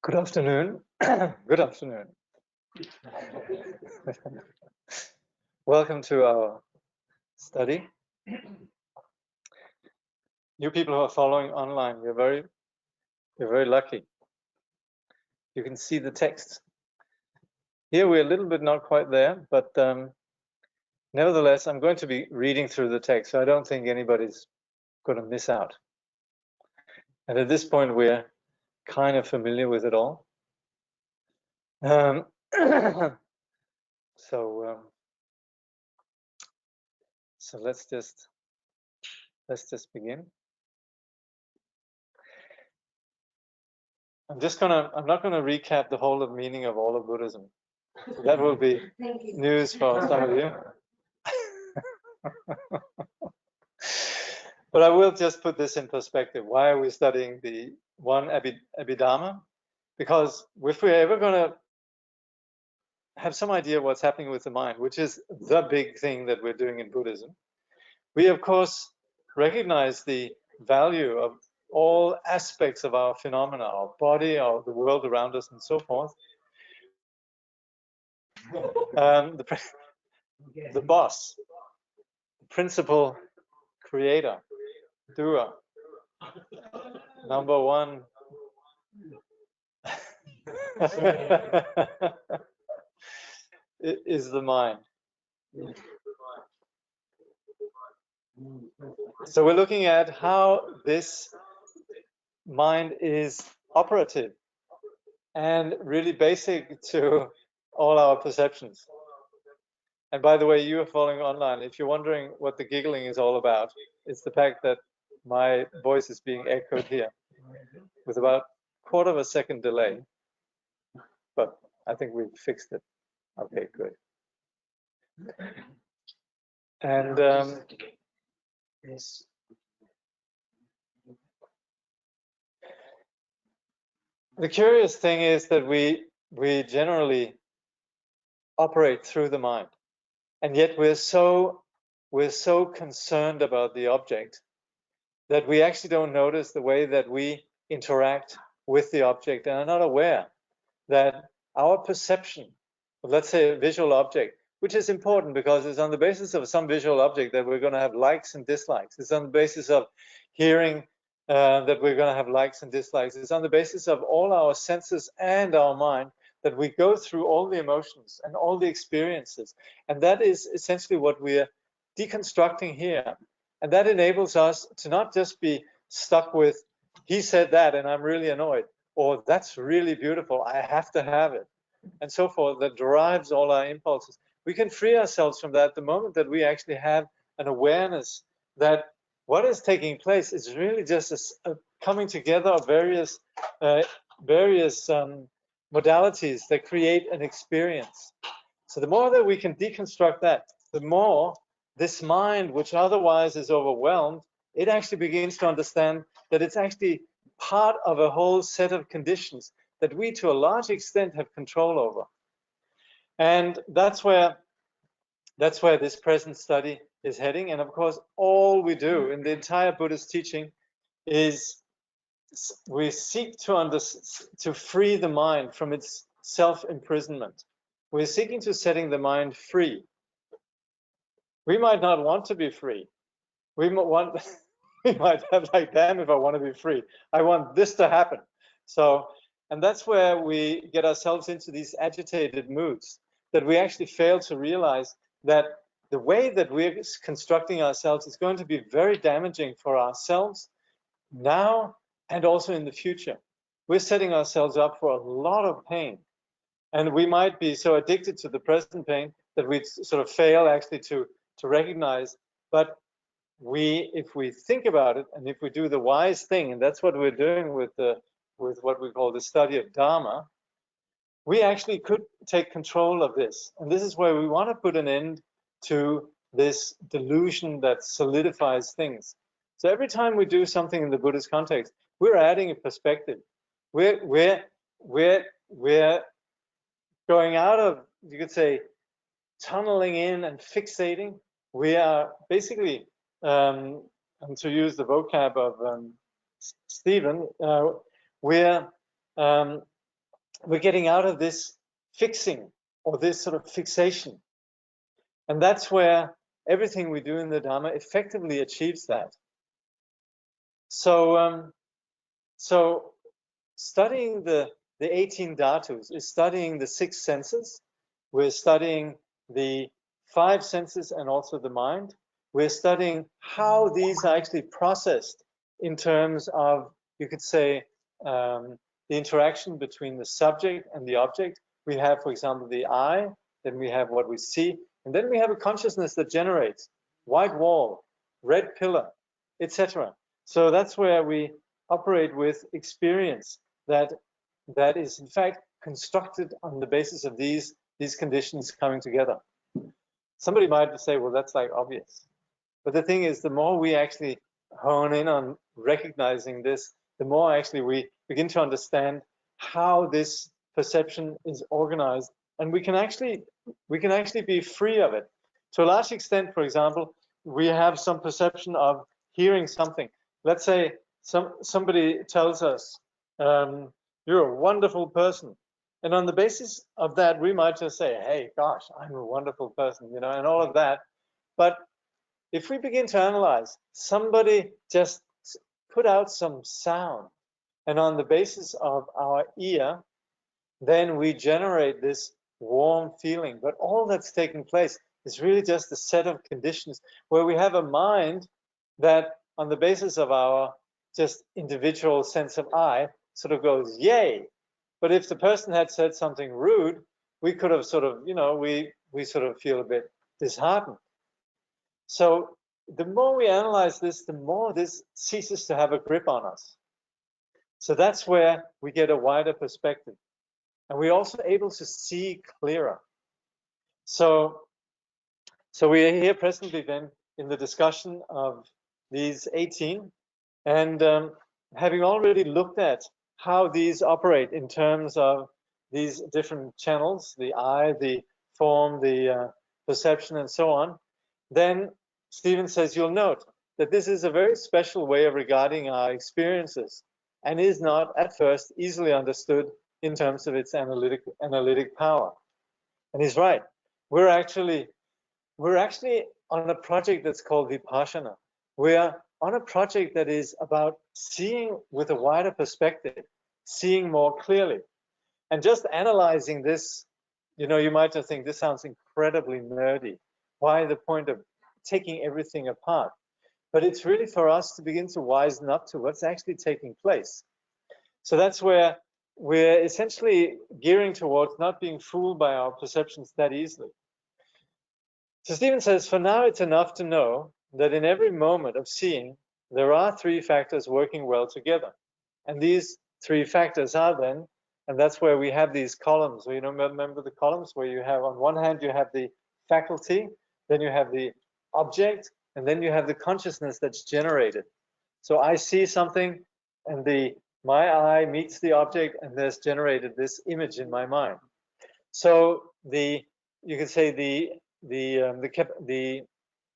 Good afternoon. Good afternoon. Welcome to our study. You people who are following online, you're very lucky. You can see the text. Here we're a little bit not quite there, but nevertheless, I'm going to be reading through the text, so I don't think anybody's going to miss out. And at this point, we're kind of familiar with it all. So let's just begin. I'm not gonna recap the whole of meaning of all of Buddhism. That will be news for some of you. But I will just put this in perspective. Why are we studying the one Abhidharma? Because if we're ever gonna have some idea what's happening with the mind, which is the big thing that we're doing in Buddhism, we of course recognize the value of all aspects of our phenomena, our body, the world around us, and so forth. The boss, the principal creator, doer, number one. Is the mind. So we're looking at how this mind is operative and really basic to all our perceptions. And by the way, you are following online. If you're wondering what the giggling is all about, it's the fact that my voice is being echoed here with about a quarter of a second delay. But I think we've fixed it. Okay, good. And the curious thing is that we generally operate through the mind, and yet we're so concerned about the object that we actually don't notice the way that we interact with the object and are not aware that our perception of, let's say, a visual object, which is important because it's on the basis of some visual object that we're going to have likes and dislikes. It's on the basis of hearing that we're going to have likes and dislikes. It's on the basis of all our senses and our mind that we go through all the emotions and all the experiences. And that is essentially what we're deconstructing here. And that enables us to not just be stuck with, he said that and I'm really annoyed, or that's really beautiful, I have to have it, and so forth, that drives all our impulses. We can free ourselves from that the moment that we actually have an awareness that what is taking place is really just a coming together of various modalities that create an experience. So the more that we can deconstruct that, the more this mind, which otherwise is overwhelmed, it actually begins to understand that it's actually part of a whole set of conditions that we to a large extent have control over. And that's where this present study is heading. And of course, all we do in the entire Buddhist teaching is we seek to free the mind from its self-imprisonment. We're seeking to setting the mind free. We might not want to be free. We might have like, damn, if I want to be free, I want this to happen. So, and that's where we get ourselves into these agitated moods, that we actually fail to realize that the way that we're constructing ourselves is going to be very damaging for ourselves now and also in the future. We're setting ourselves up for a lot of pain. And we might be so addicted to the present pain that we sort of fail actually to recognize. But if we think about it, and if we do the wise thing, and that's what we're doing with what we call the study of Dharma, we actually could take control of this. And this is where we want to put an end to this delusion that solidifies things. So every time we do something in the Buddhist context, we're adding a perspective. We're going out of, you could say, tunneling in and fixating. We are basically, and to use the vocab of Steven, we're we're getting out of this fixing or this sort of fixation. And that's where everything we do in the Dharma effectively achieves that. So, so studying the 18 dhatus is studying the 6 senses. We're studying the 5 senses and also the mind. We're studying how these are actually processed in terms of, you could say, the interaction between the subject and the object. We have, for example, the eye, then we have what we see, and then we have a consciousness that generates white wall, red pillar, etc. So that's where we operate with experience that is in fact constructed on the basis of these conditions coming together. Somebody might say, well, that's like obvious. But the thing is, the more we actually hone in on recognizing this, the more actually we begin to understand how this perception is organized, and we can actually be free of it. To a large extent, for example, we have some perception of hearing something. Let's say somebody tells us, you're a wonderful person. And on the basis of that, we might just say, hey, gosh, I'm a wonderful person, you know, and all of that. But if we begin to analyze, somebody just put out some sound, and on the basis of our ear, then we generate this warm feeling. But all that's taking place is really just a set of conditions where we have a mind that, on the basis of our just individual sense of I, sort of goes, yay. But if the person had said something rude, we could have sort of, you know, we sort of feel a bit disheartened. So the more we analyze this, the more this ceases to have a grip on us. So that's where we get a wider perspective. And we're also able to see clearer. So we are here presently then in the discussion of these 18, and having already looked at how these operate in terms of these different channels, the eye, the form, the perception, and so on, then Steven says, you'll note that this is a very special way of regarding our experiences and is not at first easily understood in terms of its analytic power. And he's right. We're actually on a project that's called Vipassana. We're on a project that is about seeing with a wider perspective, seeing more clearly. And just analyzing this, you know, you might just think this sounds incredibly nerdy. Why the point of taking everything apart? But it's really for us to begin to wisen up to what's actually taking place. So that's where we're essentially gearing towards not being fooled by our perceptions that easily. So Steven says, for now it's enough to know that in every moment of seeing, there are 3 factors working well together. And these 3 factors are then, and that's where we have these columns. So, you know, remember the columns where you have, on one hand, you have the faculty, then you have the object, and then you have the consciousness that's generated. So I see something, and my eye meets the object, and there's generated this image in my mind. So you could say the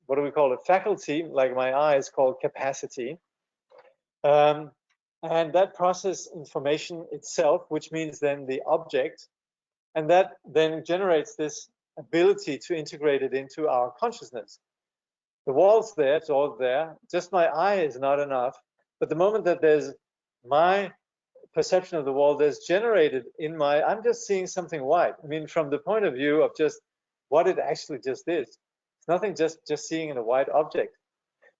what do we call it? Faculty, like my eye, is called capacity. And that process information itself, which means then the object, and that then generates this ability to integrate it into our consciousness. The wall's there, it's all there. Just my eye is not enough. But the moment that there's my perception of the wall, there's generated in I'm just seeing something white. I mean, from the point of view of just what it actually just is. It's nothing just seeing a white object.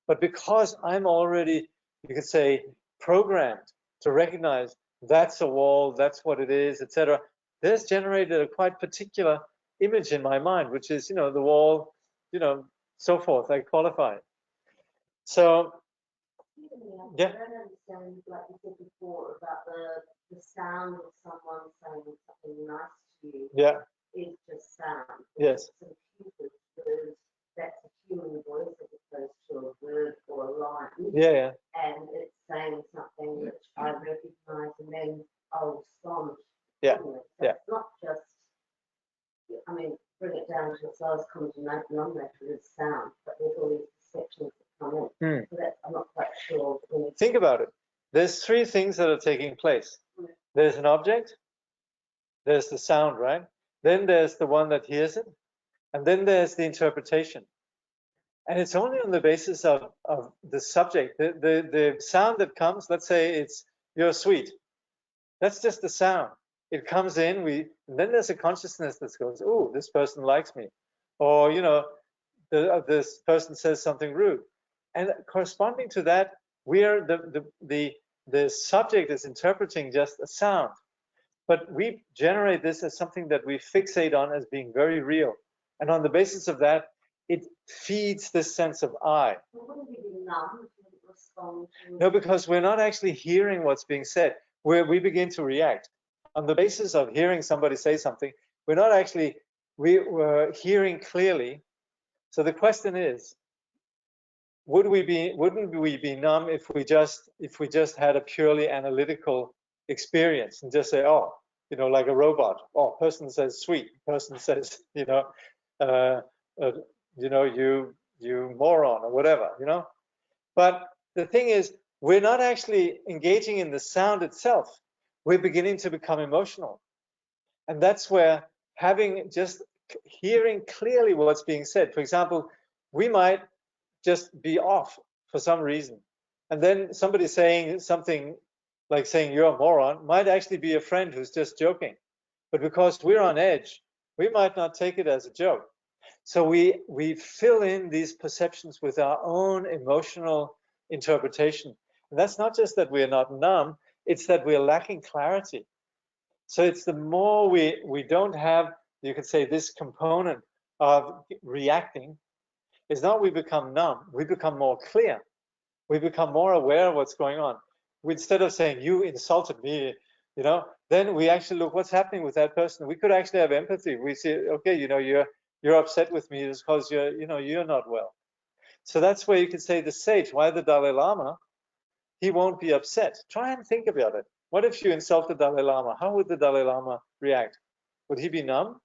But because I'm already, you could say, programmed to recognize that's a wall, that's what it is, etc., there's generated a quite particular image in my mind, which is, you know, the wall, you know, so forth. I qualify it. So, yeah. I don't understand, like you said before, about the sound of someone saying something nice to you. Yeah. Is just sound. Yes. That's a human voice as opposed to a word or a line. Yeah, yeah. And it's saying something which I recognize and then I'll respond. Yeah. So yeah. It's not just, I mean, bring it down to its lowest common denominator is sound, but there's all these perceptions that come in. So that's, I'm not quite sure. Think about it. There's 3 things that are taking place. There's an object, There's the sound, right? Then there's the one that hears it, and then there's the interpretation. And it's only on the basis of the subject. The sound that comes, let's say it's you're sweet. That's just the sound. It comes in, and then there's a consciousness that goes, oh, this person likes me. Or, this person says something rude. And corresponding to that, we are the subject is interpreting just a sound. But we generate this as something that we fixate on as being very real. And on the basis of that, it feeds this sense of I. Wouldn't we be numb if we respond to... No, because we're not actually hearing what's being said. We begin to react. On the basis of hearing somebody say something, we're hearing clearly. So the question is, wouldn't we be numb if we just had a purely analytical experience and just say, oh, like a robot, oh, person says sweet, person says, you moron or whatever, But the thing is, we're not actually engaging in the sound itself. We're beginning to become emotional. And that's where just hearing clearly what's being said. For example, we might just be off for some reason. And then somebody saying something like saying you're a moron might actually be a friend who's just joking. But because we're on edge, we might not take it as a joke. So we fill in these perceptions with our own emotional interpretation. And that's not just that we're not numb, it's that we're lacking clarity. So it's the more we don't have, you could say, this component of reacting, it's not we become numb, we become more clear. We become more aware of what's going on. Instead of saying, you insulted me, then we actually look what's happening with that person. We could actually have empathy. We say, okay, you're upset with me because you're not well. So that's where you could say the sage, why the Dalai Lama, he won't be upset. Try and think about it. What if you insult the Dalai Lama? How would the Dalai Lama react? Would he be numb?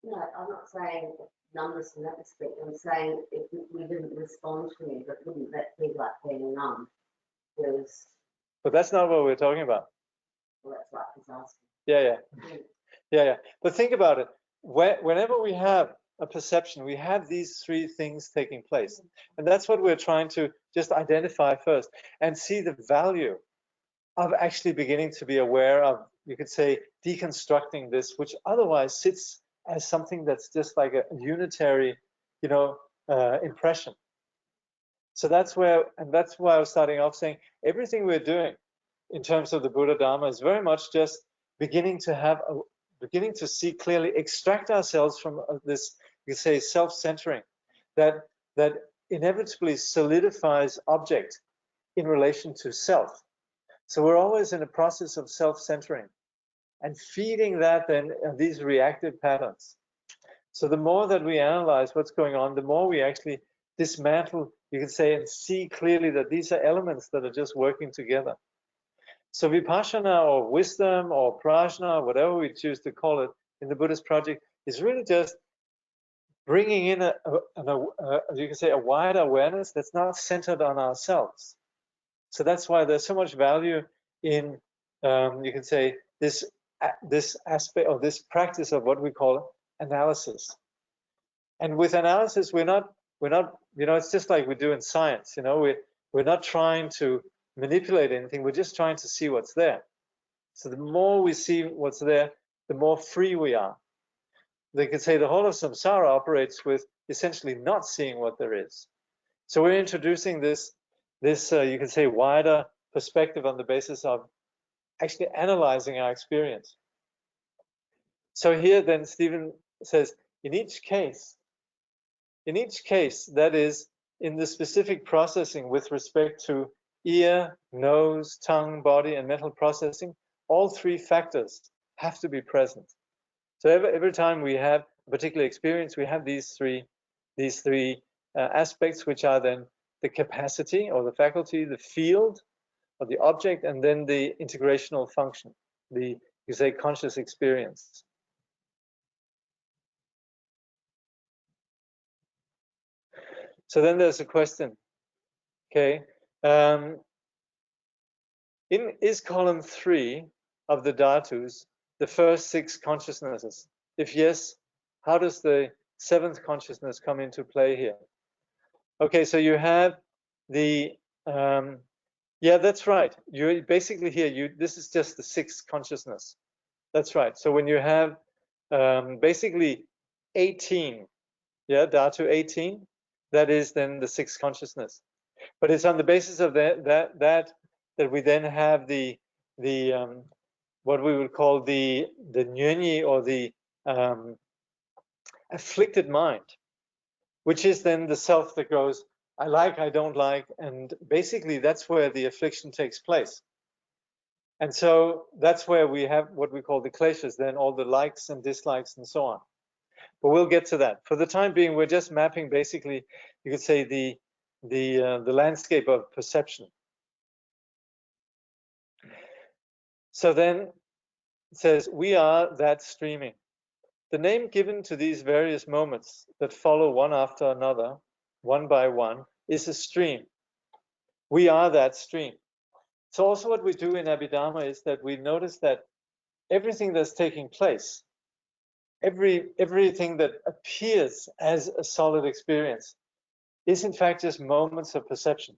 No, I'm not saying numbness in that respect. I'm saying if we didn't respond to me, but wouldn't that be like being numb? But that's not what we're talking about. Well, that's what he's asking. Yeah. But think about it. Whenever we have a perception, we have these three things taking place. And that's what we're trying to just identify first and see the value of actually beginning to be aware of, you could say, deconstructing this, which otherwise sits as something that's just like a unitary, impression. So that's why I was starting off saying everything we're doing in terms of the Buddha Dharma is very much just beginning to see clearly, extract ourselves from this, you could say, self-centering that inevitably solidifies object in relation to self. So we're always in a process of self-centering and feeding that then these reactive patterns. So the more that we analyze what's going on, the more we actually dismantle, you can say, and see clearly that these are elements that are just working together. So vipassana or wisdom or prajna, whatever we choose to call it in the Buddhist project, is really just bringing in you can say, a wider awareness that's not centered on ourselves. So that's why there's so much value in, you can say, this aspect of this practice of what we call analysis. And with analysis, we're not, it's just like we do in science. We're not trying to manipulate anything. We're just trying to see what's there. So the more we see what's there, the more free we are. They could say the whole of samsara operates with essentially not seeing what there is. So we're introducing this you can say, wider perspective on the basis of actually analyzing our experience. So here then Steven says, in each case, that is, in the specific processing with respect to ear, nose, tongue, body, and mental processing, all three factors have to be present. So every time we have a particular experience, we have these three aspects, which are then the capacity or the faculty, the field or the object, and then the integrational function, you say, conscious experience. So then there's a question, okay? Is column 3 of the dhatus the first 6 consciousnesses? If yes, how does the 7th consciousness come into play here? Okay, so you have the yeah, that's right. You basically here, this is just the 6th consciousness. That's right. So when you have basically 18, yeah, dhatu 18, that is then the 6th consciousness. But it's on the basis of that we then have the what we would call the nyunyi, or the afflicted mind, which is then the self that goes, I like, I don't like, and basically that's where the affliction takes place. And so that's where we have what we call the kleshas, then all the likes and dislikes and so on. But we'll get to that. For the time being, we're just mapping basically, you could say, the landscape of perception. So then it says, we are that streaming. The name given to these various moments that follow one after another, one by one, is a stream. We are that stream. So also what we do in Abhidharma is that we notice that everything that's taking place, everything that appears as a solid experience, is in fact just moments of perception.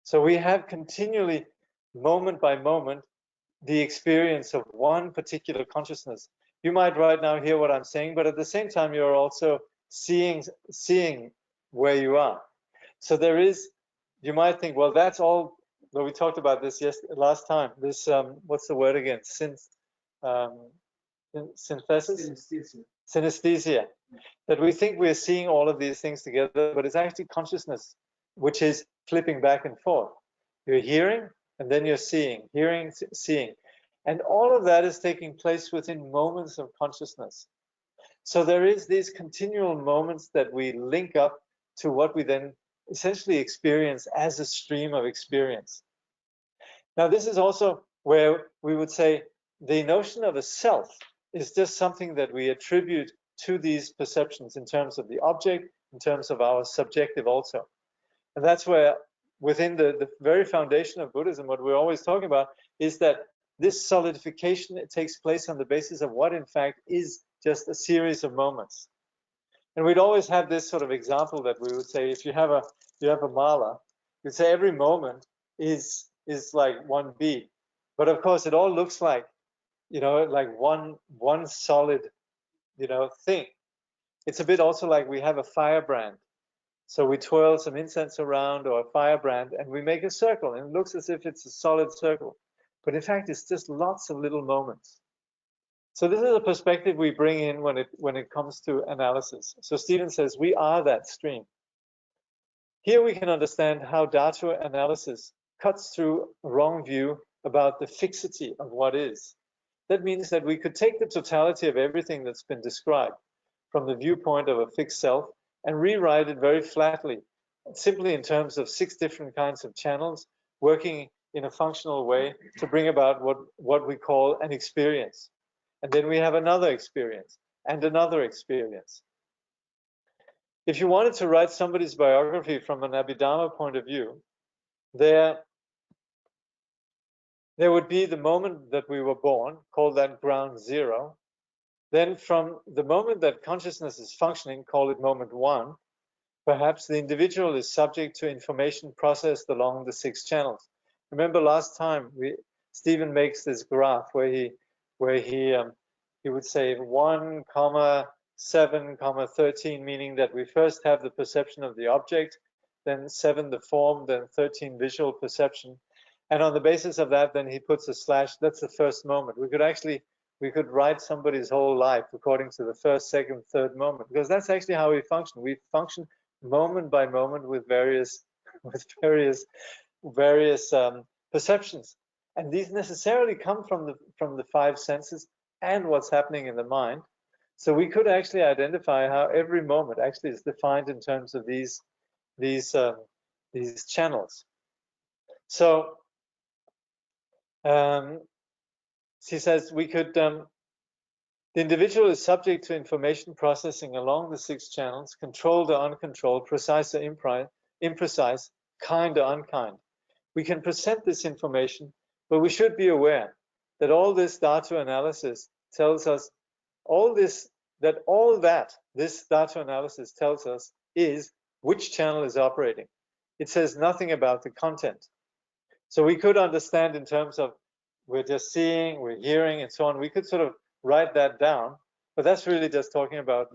So we have continually, moment by moment, the experience of one particular consciousness. You might right now hear what I'm saying, but at the same time, you're also seeing where you are. So there is, you might think, well, that's all. Well, we talked about this last time. This, what's the word again? Synthesis? Synesthesia. That we think we're seeing all of these things together, but it's actually consciousness, which is flipping back and forth. You're hearing, and then you're seeing, hearing, seeing. And all of that is taking place within moments of consciousness. So there is these continual moments that we link up to what we then essentially experience as a stream of experience. Now, this is also where we would say the notion of a self is just something that we attribute to these perceptions in terms of the object, in terms of our subjective also. And that's where within the very foundation of Buddhism, what we're always talking about is that this solidification, it takes place on the basis of what in fact is just a series of moments. And we'd always have this sort of example that we would say, if you have a mala, you'd say every moment is like one bead. But of course it all looks like, like one solid, thing. It's a bit also like we have a firebrand. So we twirl some incense around, or a firebrand, and we make a circle, and it looks as if it's a solid circle. But in fact, it's just lots of little moments. So this is a perspective we bring in when it comes to analysis. So Steven says, we are that stream. Here we can understand how dhatu analysis cuts through a wrong view about the fixity of what is. That means that we could take the totality of everything that's been described from the viewpoint of a fixed self and rewrite it very flatly, simply in terms of 6 different kinds of channels working in a functional way to bring about what we call an experience. And then we have another experience and another experience. If you wanted to write somebody's biography from an Abhidharma point of view, there would be the moment that we were born, call that ground zero. Then from the moment that consciousness is functioning, call it moment 1, perhaps the individual is subject to information processed along the 6 channels. Remember last time Steven makes this graph where he would say 1, 7, 13, meaning that we first have the perception of the object, then 7 the form, then 13 visual perception. And on the basis of that, then he puts a slash. That's the first moment. We could write somebody's whole life according to the first, second, third moment, because that's actually how we function. We function moment by moment with various perceptions, and these necessarily come from the 5 senses and what's happening in the mind. So we could actually identify how every moment actually is defined in terms of these channels. So she says we could. The individual is subject to information processing along the 6 channels, controlled or uncontrolled, precise or imprecise, kind or unkind. We can present this information, but we should be aware that all this data analysis tells us this data analysis tells us is which channel is operating. It says nothing about the content. So we could understand in terms of we're just seeing, we're hearing, and so on. We could sort of write that down, but that's really just talking about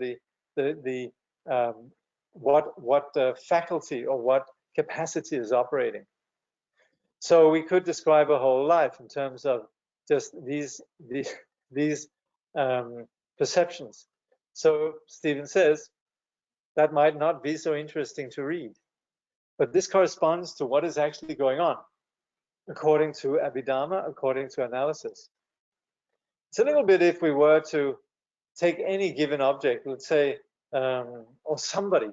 what faculty or what capacity is operating. So we could describe a whole life in terms of just these perceptions. So Steven says that might not be so interesting to read, but this corresponds to what is actually going on according to Abhidharma, according to analysis. It's a little bit if we were to take any given object, let's say, or somebody,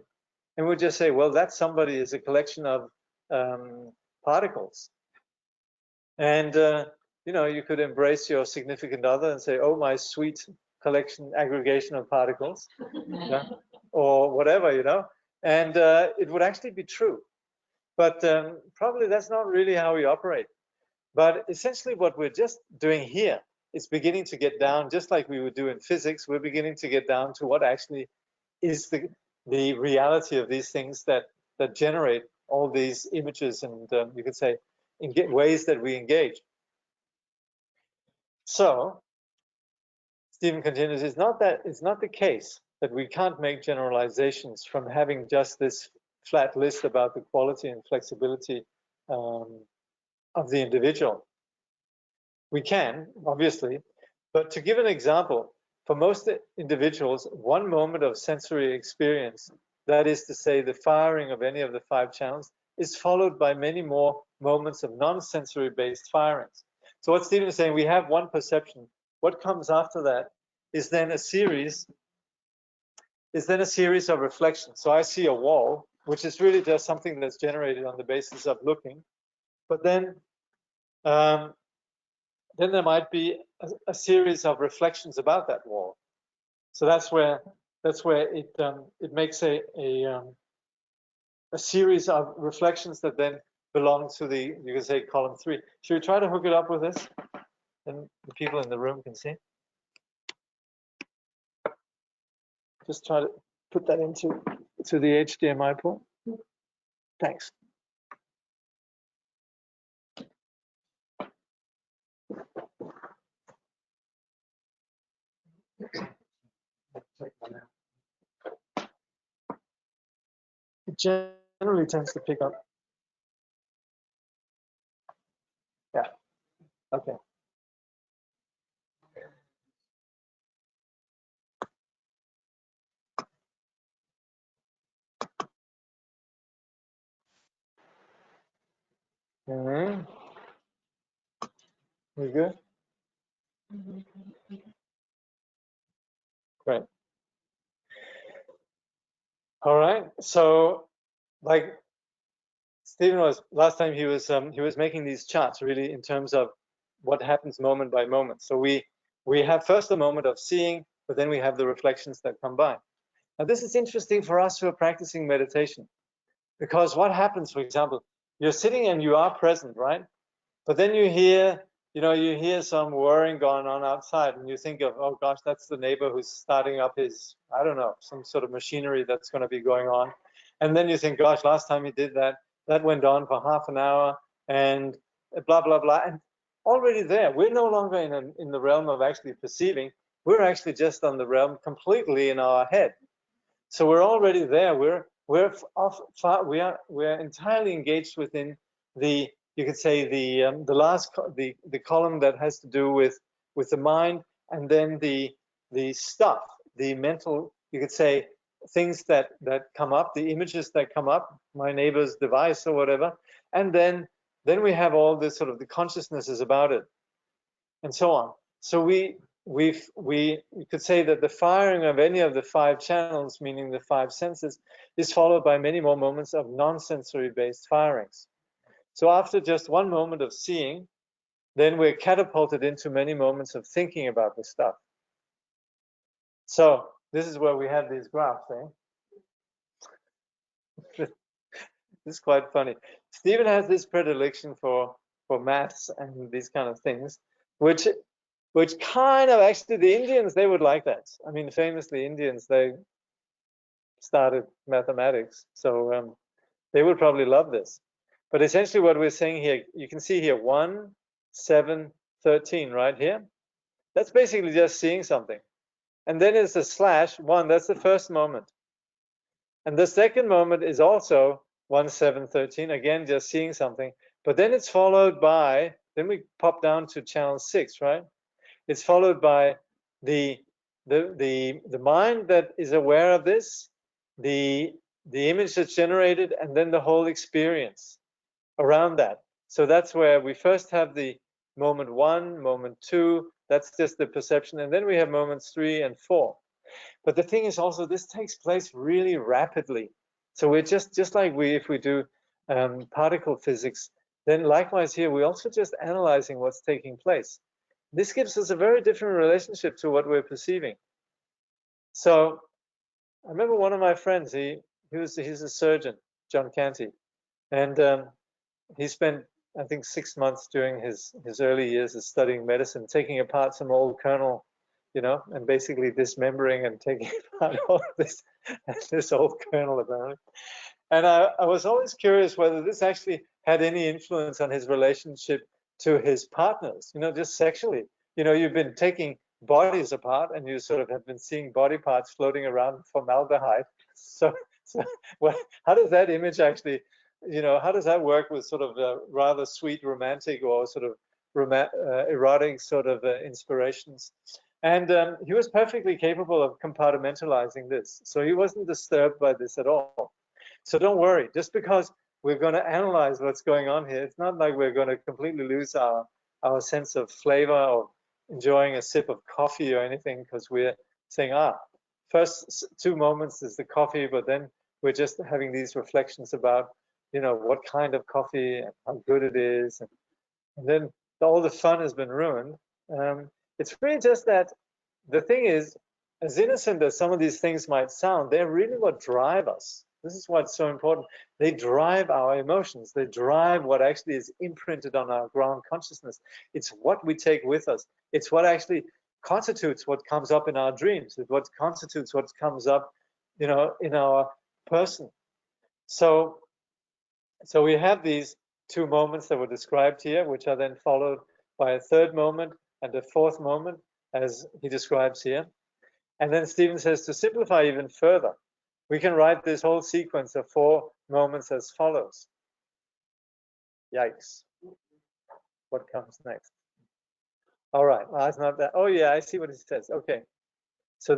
and we'd just say, well, that somebody is a collection of particles. And, you could embrace your significant other and say, oh, my sweet aggregation of particles, yeah? Or whatever, and it would actually be true. But probably that's not really how we operate. But essentially what we're just doing here is beginning to get down, just like we would do in physics, we're beginning to get down to what actually is the reality of these things that generate all these images and you could say in ways that we engage. So Steven continues, it's not the case that we can't make generalizations from having just this flat list about the quality and flexibility of the individual. We can, obviously, but to give an example, for most individuals, one moment of sensory experience, that is to say the firing of any of the 5 channels, is followed by many more moments of non-sensory based firings. So what Steven is saying, we have one perception. What comes after that is then a series of reflections. So I see a wall, which is really just something that's generated on the basis of looking. But then there might be a series of reflections about that wall. So that's where it makes a series of reflections that then belong to you can say column 3. Should we try to hook it up with this? And the people in the room can see. Just try to put that into the HDMI port. Thanks. It generally tends to pick up. Yeah. Okay. We good? Great. All right. So, like Steven was last time, he was making these charts really in terms of what happens moment by moment. So we have first a moment of seeing, but then we have the reflections that come by. Now this is interesting for us who are practicing meditation, because what happens, for example, you're sitting and you are present, right? But then you hear some whirring going on outside, and you think of, oh gosh, that's the neighbor who's starting up his, I don't know, some sort of machinery that's going to be going on. And then you think, gosh, last time he did that went on for half an hour, and blah, blah, blah. And already there, we're no longer in the realm of actually perceiving. We're actually just on the realm completely in our head. So we're already there. We're entirely engaged within you could say the column that has to do with the mind, and then the stuff, the mental, you could say, things that come up, the images that come up, my neighbor's device or whatever, and then we have all this sort of the consciousnesses about it, and so on. So we could say that the firing of any of the 5 channels, meaning the 5 senses, is followed by many more moments of non-sensory based firings. So after just one moment of seeing, then we're catapulted into many moments of thinking about the stuff. So this is where we have these graphs, This is quite funny. Steven has this predilection for maths and these kind of things. which kind of, actually the Indians, they would like that. I mean, famously Indians, they started mathematics, so they would probably love this. But essentially what we're saying here, you can see here 1, 7, 13 right here. That's basically just seeing something. And then it's a slash 1, that's the first moment. And the second moment is also 1, 7, 13, again just seeing something. But then it's followed by, then we pop down to channel 6, right? It's followed by the mind that is aware of this, the image that's generated, and then the whole experience around that. So that's where we first have the moment 1, moment 2, that's just the perception, and then we have moments 3 and 4. But the thing is also, this takes place really rapidly. So we're just like if we do particle physics, then likewise here, we're also just analyzing what's taking place. This gives us a very different relationship to what we're perceiving. So I remember one of my friends, he's a surgeon, John Canty, and he spent, I think, 6 months during his early years of studying medicine, taking apart some old kernel, and basically dismembering and taking apart all of this old kernel apparently. And I was always curious whether this actually had any influence on his relationship to his partners, just sexually. You've been taking bodies apart and you sort of have been seeing body parts floating around in formaldehyde. So how does that image actually, how does that work with sort of rather sweet romantic or sort of erotic sort of inspirations? And he was perfectly capable of compartmentalizing this. So he wasn't disturbed by this at all. So don't worry, just because we're going to analyze what's going on here, it's not like we're going to completely lose our sense of flavor or enjoying a sip of coffee or anything, because we're saying, first 2 moments is the coffee, but then we're just having these reflections about, what kind of coffee and how good it is. And then all the fun has been ruined. It's really just that the thing is, as innocent as some of these things might sound, they're really what drive us. This is what's so important. They drive our emotions. They drive what actually is imprinted on our ground consciousness. It's what we take with us. It's what actually constitutes what comes up in our dreams. It's what constitutes what comes up, in our person. So we have these 2 moments that were described here, which are then followed by a 3rd moment and a 4th moment, as he describes here. And then Steven says, to simplify even further, we can write this whole sequence of 4 moments as follows. Yikes. What comes next? All right, well, it's not that. Oh yeah, I see what he says. Okay. So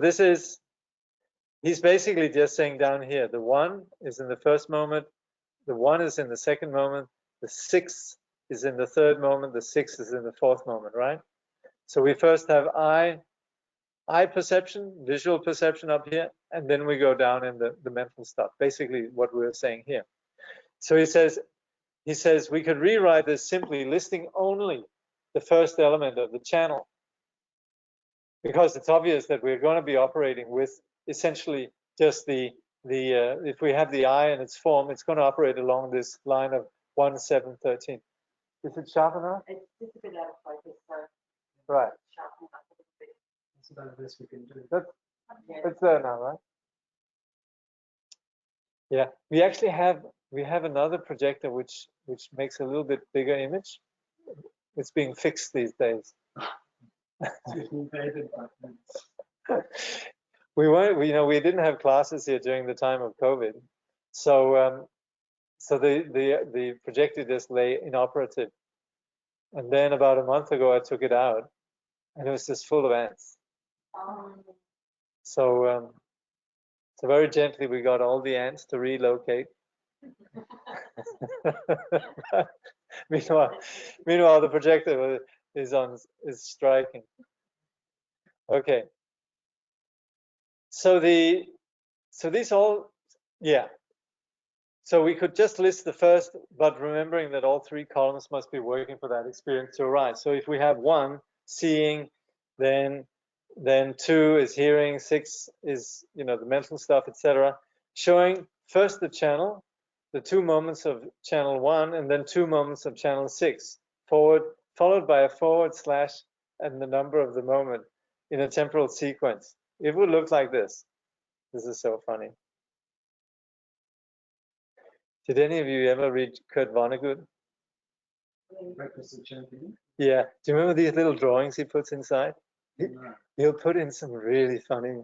he's basically just saying down here, the 1 is in the 1st moment, the 1 is in the 2nd moment, the 6 is in the 3rd moment, the 6 is in the 4th moment, right? So we first have eye perception, visual perception up here, and then we go down in the mental stuff, basically what we're saying here. So he says we could rewrite this simply listing only the first element of the channel, because it's obvious that we're going to be operating with essentially just if we have the eye in its form, it's going to operate along this line of 1, 7, 13. Is it sharp enough? It's just a bit out of focus, so. Right. Sharpen up a little bit. That's about the best we can do. It's there now, right? Yeah, we actually have another projector which makes a little bit bigger image. It's being fixed these days. We didn't have classes here during the time of COVID, so the projector just lay inoperative. And then about a month ago, I took it out, and it was just full of ants. So very gently, we got all the ants to relocate. Meanwhile, the projector is striking. Okay. So these all, yeah. So we could just list the first, but remembering that all 3 columns must be working for that experience to arise. So if we have 1, seeing, then 2 is hearing, 6 is, the mental stuff, etc. Showing first the channel, the 2 moments of channel 1, and then 2 moments of channel 6, forward, followed by a forward slash and the number of the moment in a temporal sequence. It would look like this. This is so funny. Did any of you ever read Kurt Vonnegut? Breakfast of Champions. Yeah. Do you remember these little drawings he puts inside? No. He'll put in some really funny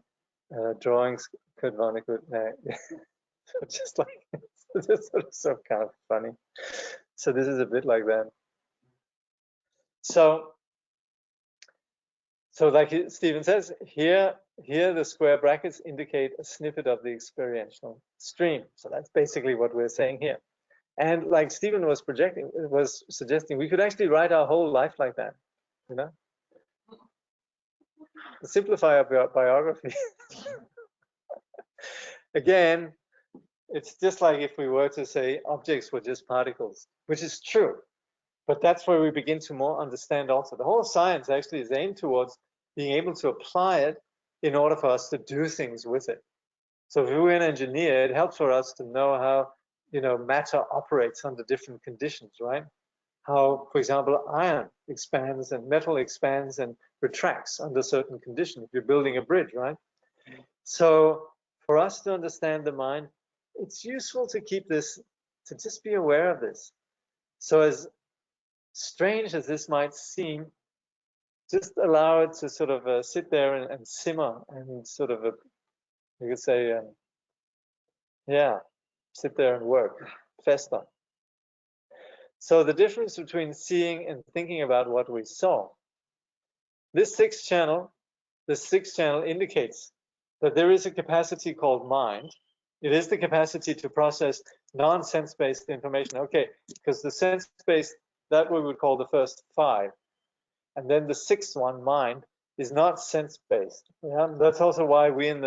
drawings, Kurt Vonnegut. Just like, it's just sort of so kind of funny. So this is a bit like that. So like Steven says, here the square brackets indicate a snippet of the experiential stream. So that's basically what we're saying here. And like Steven was suggesting, we could actually write our whole life like that, you know? Simplify our biography. Again, it's just like if we were to say objects were just particles, which is true. But that's where we begin to more understand also. The whole science actually is aimed towards being able to apply it in order for us to do things with it. So if we're an engineer, it helps for us to know how, you know, matter operates under different conditions, right? How, for example, iron expands and metal expands and retracts under certain conditions. If you're building a bridge, right? So for us to understand the mind, it's useful to keep this, to just be aware of this. So as strange as this might seem, just allow it to sort of sit there and simmer and sort of, you could say, yeah, sit there and work, fester. So the difference between seeing and thinking about what we saw. This sixth channel indicates that there is a capacity called mind. It is the capacity to process non-sense-based information. Okay, because the sense-based, that we would call the first five. And then the sixth one, mind, is not sense-based. Yeah? That's also why we in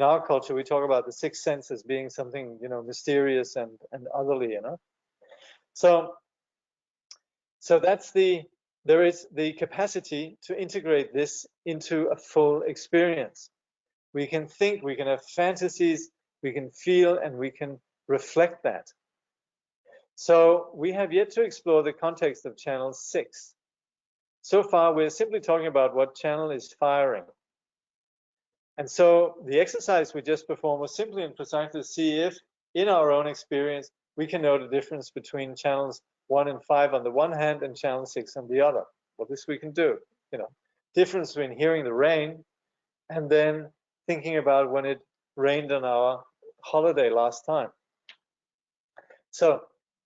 our culture, we talk about the sixth sense as being something, you know, mysterious and otherly, you know. So there is the capacity to integrate this into a full experience. We can think, we can have fantasies, we can feel, and we can reflect that. So we have yet to explore the context of channel 6. So far, we're simply talking about what channel is firing. And so the exercise we just performed was simply and precisely to see if, in our own experience, we can know the difference between channels 1 and 5 on the one hand and channel 6 on the other. Well, this we can do, you know. Difference between hearing the rain and then thinking about when it rained on our holiday last time. So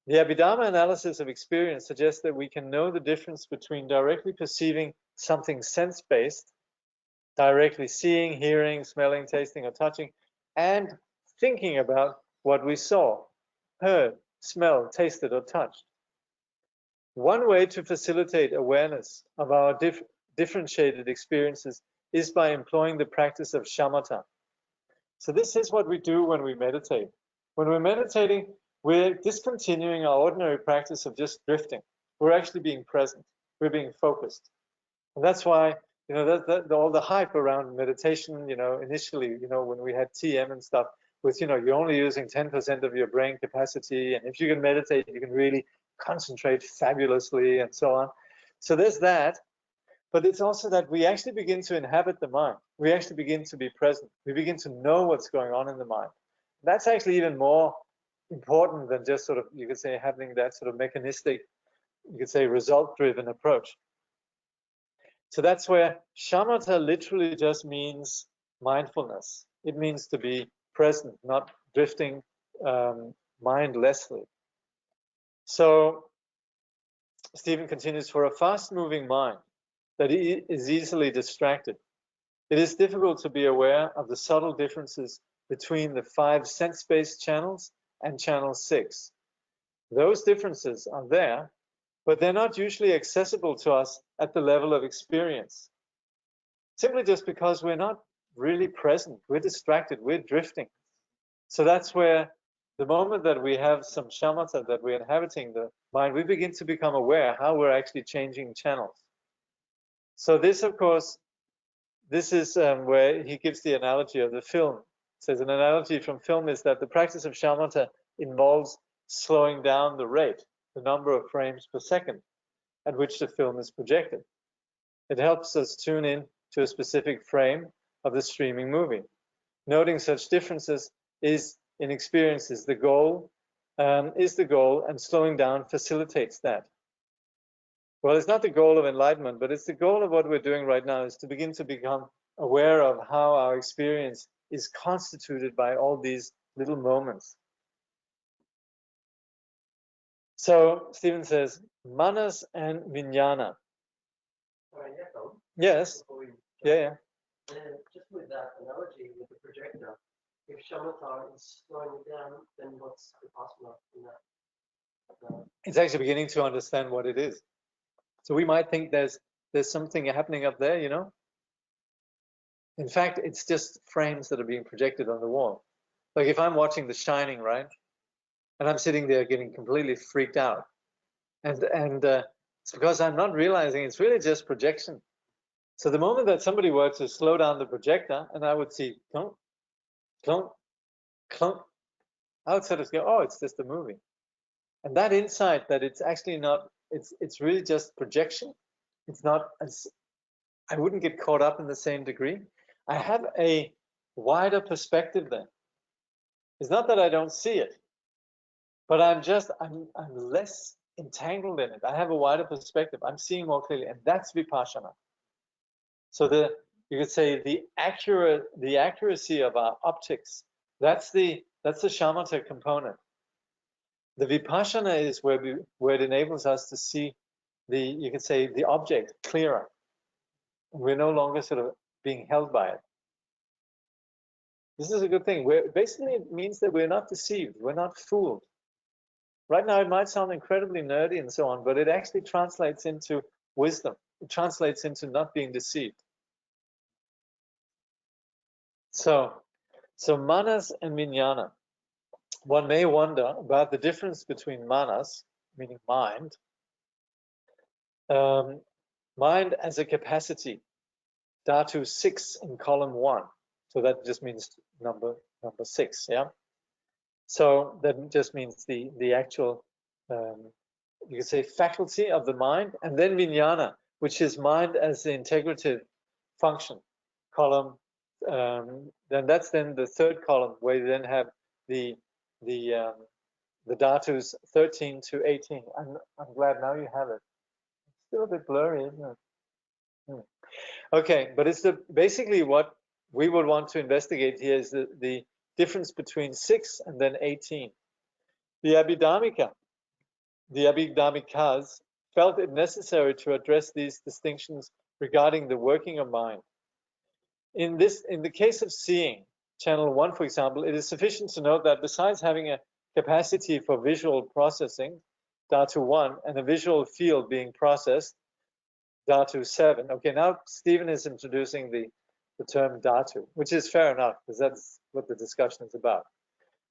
the Abhidharma analysis of experience suggests that we can know the difference between directly perceiving something sense-based, directly seeing, hearing, smelling, tasting, or touching, and thinking about what we saw, heard, smelled, tasted, or touched. One way to facilitate awareness of our differentiated experiences is by employing the practice of shamatha. So this is what we do when we meditate. When we're meditating, we're discontinuing our ordinary practice of just drifting. We're actually being present. We're being focused. And that's why, you know, all the hype around meditation, you know, initially, you know, when we had TM and stuff, with, you know, you're only using 10% of your brain capacity, and if you can meditate, you can really concentrate fabulously and so on. So there's that. But it's also that we actually begin to inhabit the mind. We actually begin to be present. We begin to know what's going on in the mind. That's actually even more important than just sort of, you could say, having that sort of mechanistic, you could say, result-driven approach. So that's where shamatha literally just means mindfulness. It means to be present, not drifting mindlessly. So Steven continues, for a fast-moving mind that is easily distracted, it is difficult to be aware of the subtle differences between the 5 sense-based channels and channel 6. Those differences are there, but they're not usually accessible to us at the level of experience. Simply just because we're not really present, we're distracted, we're drifting. So that's where the moment that we have some shamatha, that we're inhabiting the mind, we begin to become aware how we're actually changing channels. So this, of course, this is where he gives the analogy of the film. It says an analogy from film is that the practice of shamatha involves slowing down the rate, the number of frames per second. at which the film is projected. It helps us tune in to a specific frame of the streaming movie. Noting such differences in experience is the goal, and slowing down facilitates that. Well, it's not the goal of enlightenment, but it's the goal of what we're doing right now, is to begin to become aware of how our experience is constituted by all these little moments. So Stephen says, manas and vijnana. Yes. Yeah. Just with that analogy with the projector, if shamatha is slowing it down, then what's vipassana in that? It's actually beginning to understand what it is. So we might think there's something happening up there, you know. In fact, it's just frames that are being projected on the wall. Like if I'm watching The Shining, right, and I'm sitting there getting completely freaked out, and it's because I'm not realizing it's really just projection. So the moment that somebody were to slow down the projector, and I would see clunk, clunk, clunk, I would sort of go, oh, it's just a movie. And that insight that it's actually not, it's really just projection. It's not, I wouldn't get caught up in the same degree. I have a wider perspective then. It's not that I don't see it, but I'm less entangled in it. I have a wider perspective. I'm seeing more clearly, and that's vipassana. So you could say the accuracy of our optics, that's the shamatha component. The vipassana is where it enables us to see you could say the object clearer. We're no longer sort of being held by it. This is a good thing. Basically it means that we're not deceived, we're not fooled. Right now it might sound incredibly nerdy and so on, but it actually translates into wisdom. It translates into not being deceived. So manas and vijnana. One may wonder about the difference between manas, meaning mind, mind as a capacity, dhatu 6 in column 1. So that just means number 6, yeah. So that just means the actual, you could say, faculty of the mind, and then vijnana, which is mind as the integrative function, column. Then that's the third column, where you then have the dhatus 13 to 18. I'm glad now you have it. It's still a bit blurry, isn't it? Okay, but it's basically what we would want to investigate here is the difference between 6 and then 18. The Abhidharmikas felt it necessary to address these distinctions regarding the working of mind. In the case of seeing, channel 1, for example, it is sufficient to note that besides having a capacity for visual processing, dhatu 1, and a visual field being processed, dhatu 7. Okay, now Stephen is introducing the term dhatu, which is fair enough, because that's what the discussion is about.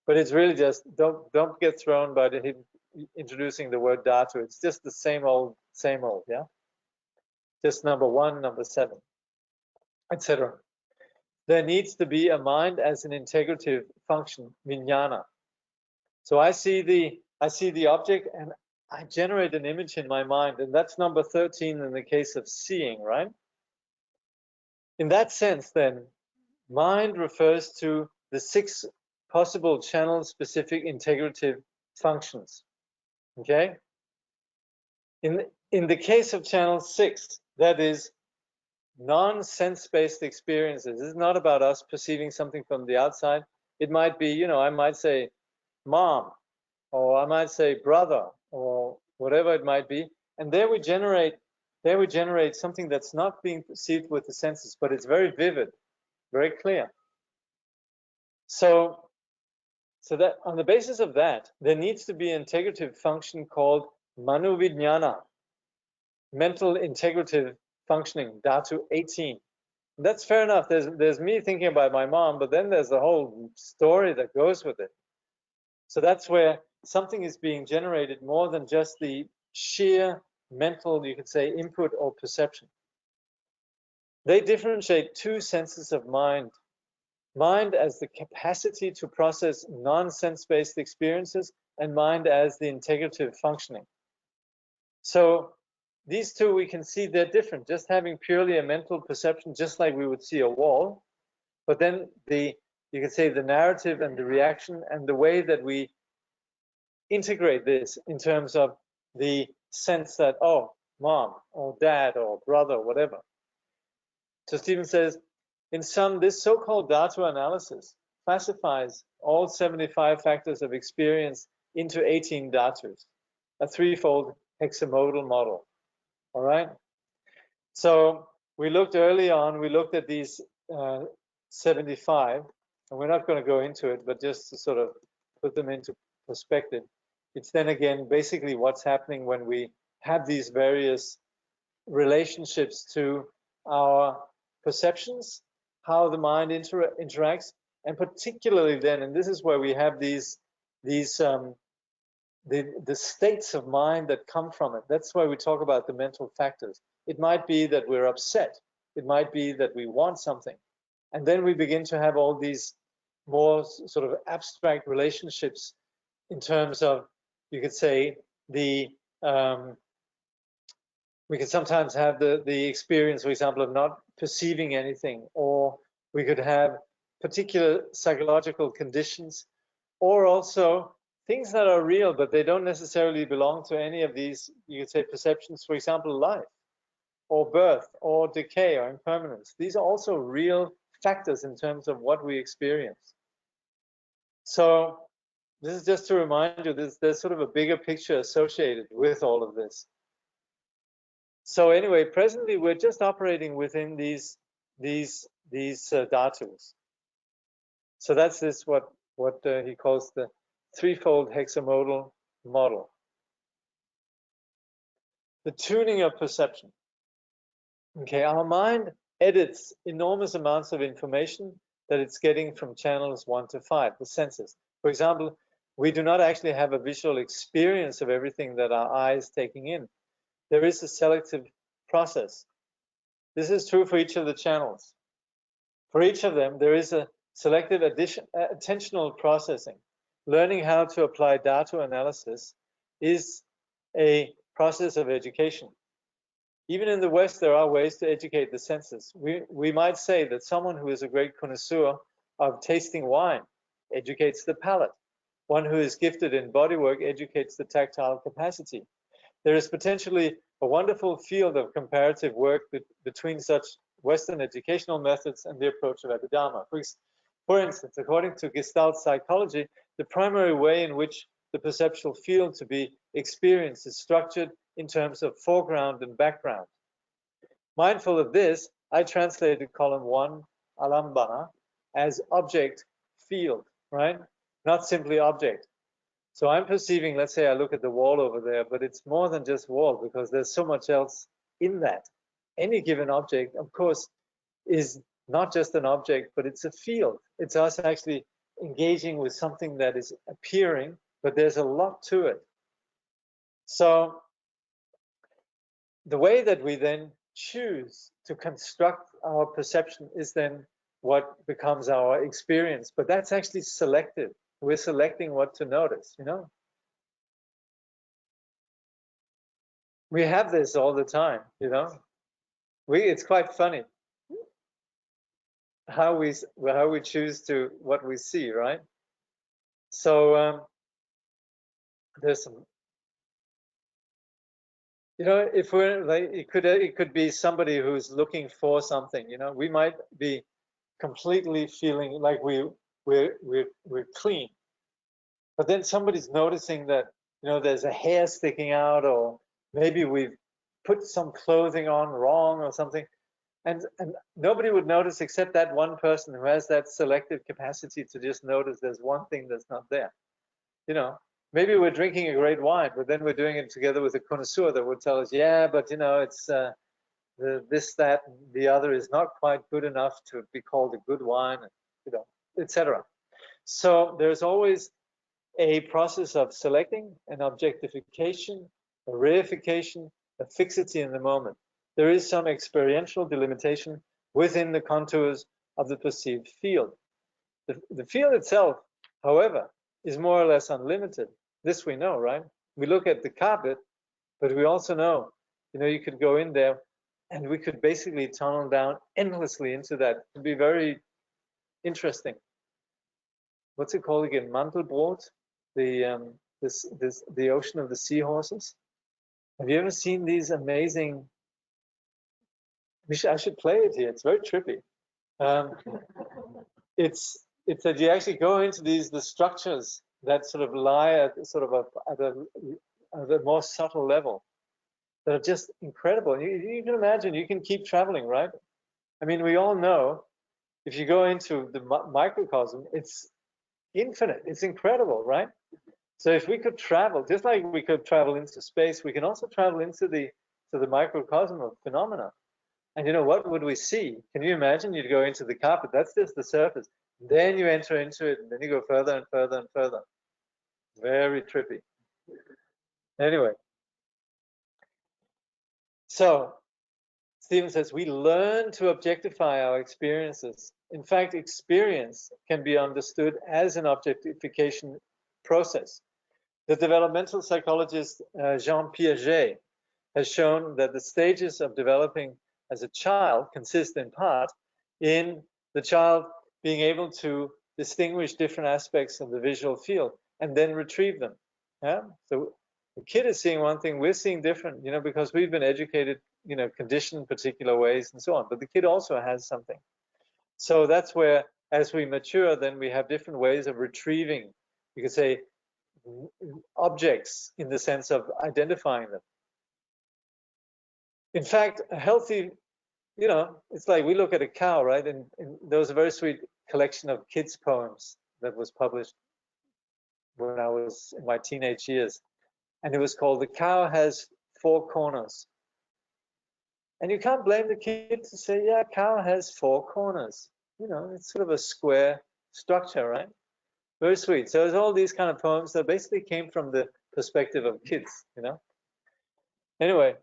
But it's really just, don't get thrown by him introducing the word dhatu. It's just the same old, yeah? Just number 1, number 7, etc. There needs to be a mind as an integrative function, vijnana. So I see the object and I generate an image in my mind, and that's number 13 in the case of seeing, right? In that sense, then, mind refers to the 6 possible channel-specific integrative functions. Okay? In the case of channel 6, that is non-sense-based experiences. It's not about us perceiving something from the outside. It might be, you know, I might say mom, or I might say brother, or whatever it might be, and there we generate something that's not being perceived with the senses, but it's very vivid, very clear. So that on the basis of that, there needs to be an integrative function called manu vijnana, mental integrative functioning, dhatu 18. And that's fair enough. There's me thinking about my mom, but then there's the whole story that goes with it. So that's where something is being generated more than just the sheer mental, you could say, input or perception. They differentiate 2 senses of mind. Mind as the capacity to process non-sense-based experiences, and mind as the integrative functioning. So these two, we can see they're different, just having purely a mental perception, just like we would see a wall. But then you can say the narrative and the reaction and the way that we integrate this in terms of the sense that, oh, mom or dad or brother, whatever. So Steven says, in sum, this so-called dhatu analysis classifies all 75 factors of experience into 18 dhatus, a threefold hexamodal model. All right. So we looked early on, we looked at these 75, and we're not going to go into it, but just to sort of put them into perspective. It's then again basically what's happening when we have these various relationships to our perceptions, how the mind interacts, and particularly then, and this is where we have these the states of mind that come from it. That's why we talk about the mental factors. It might be that we're upset. It might be that we want something. And then we begin to have all these more sort of abstract relationships in terms of, you could say, we could sometimes have the experience, for example, of not perceiving anything, or we could have particular psychological conditions, or also things that are real, but they don't necessarily belong to any of these, you could say, perceptions, for example, life, or birth, or decay, or impermanence. These are also real factors in terms of what we experience. So this is just to remind you, there's sort of a bigger picture associated with all of this. So anyway, presently we're just operating within these dhatus. So that's this what he calls the threefold hexamodal model. The tuning of perception. Okay, our mind edits enormous amounts of information that it's getting from channels 1 to 5, the senses. For example, we do not actually have a visual experience of everything that our eye is taking in. There is a selective process. This is true for each of the channels. For each of them, there is a selective attentional processing. Learning how to apply dhatu analysis is a process of education. Even in the West, there are ways to educate the senses. We might say that someone who is a great connoisseur of tasting wine educates the palate. One who is gifted in bodywork educates the tactile capacity. There is potentially a wonderful field of comparative work between such Western educational methods and the approach of Abhidharma. For instance, according to Gestalt psychology, the primary way in which the perceptual field to be experienced is structured in terms of foreground and background. Mindful of this, I translated column 1, alambana, as object field, right? Not simply object. So I'm perceiving, let's say I look at the wall over there, but it's more than just wall because there's so much else in that. Any given object, of course, is not just an object, but it's a field. It's us actually engaging with something that is appearing, but there's a lot to it. So the way that we then choose to construct our perception is then what becomes our experience. But that's actually selective. We're selecting what to notice, you know? We have this all the time, you know? It's quite funny how we choose to what we see, right? So there's some, you know, if we're like, it could be somebody who's looking for something, you know. We might be completely feeling like we're clean, but then somebody's noticing that, you know, there's a hair sticking out, or maybe we've put some clothing on wrong or something, and nobody would notice except that one person who has that selective capacity to just notice there's one thing that's not there. You know, maybe we're drinking a great wine, but then we're doing it together with a connoisseur that would tell us, yeah, but you know, it's this, that, and the other is not quite good enough to be called a good wine, you know, etc. So there's always a process of selecting, an objectification, a reification, a fixity in the moment. There is some experiential delimitation within the contours of the perceived field. The field itself, however, is more or less unlimited. This we know, right? We look at the carpet, but we also know You know, you could go in there and we could basically tunnel down endlessly into that. It'd be very interesting. What's it called again? Mantelbrot, the ocean of the seahorses. Have you ever seen these amazing? I should play it here. It's very trippy. It's that you actually go into the structures that sort of lie at sort of at a more subtle level that are just incredible. You can imagine, you can keep traveling, right? I mean, we all know if you go into the microcosm, it's infinite, it's incredible, right? So if we could travel, just like we could travel into space, we can also travel into the microcosm of phenomena. And you know, what would we see? Can you imagine? You'd go into the carpet, that's just the surface. Then you enter into it, and then you go further and further and further. Very trippy. Anyway, so Steven says, we learn to objectify our experiences. In fact, experience can be understood as an objectification process. The developmental psychologist Jean Piaget has shown that the stages of developing as a child consist in part in the child being able to distinguish different aspects of the visual field and then retrieve them. Yeah? So the kid is seeing one thing, we're seeing different, you know, because we've been educated, you know, conditioned particular ways and so on. But the kid also has something. So that's where, as we mature, then we have different ways of retrieving, you could say, objects in the sense of identifying them. In fact, a healthy, you know, it's like we look at a cow, right? And there was a very sweet collection of kids' poems that was published when I was in my teenage years. And it was called The Cow Has Four Corners. And you can't blame the kid to say, yeah, a cow has four corners. You know, it's sort of a square structure, right? Very sweet. So there's all these kind of poems that basically came from the perspective of kids, you know? Anyway,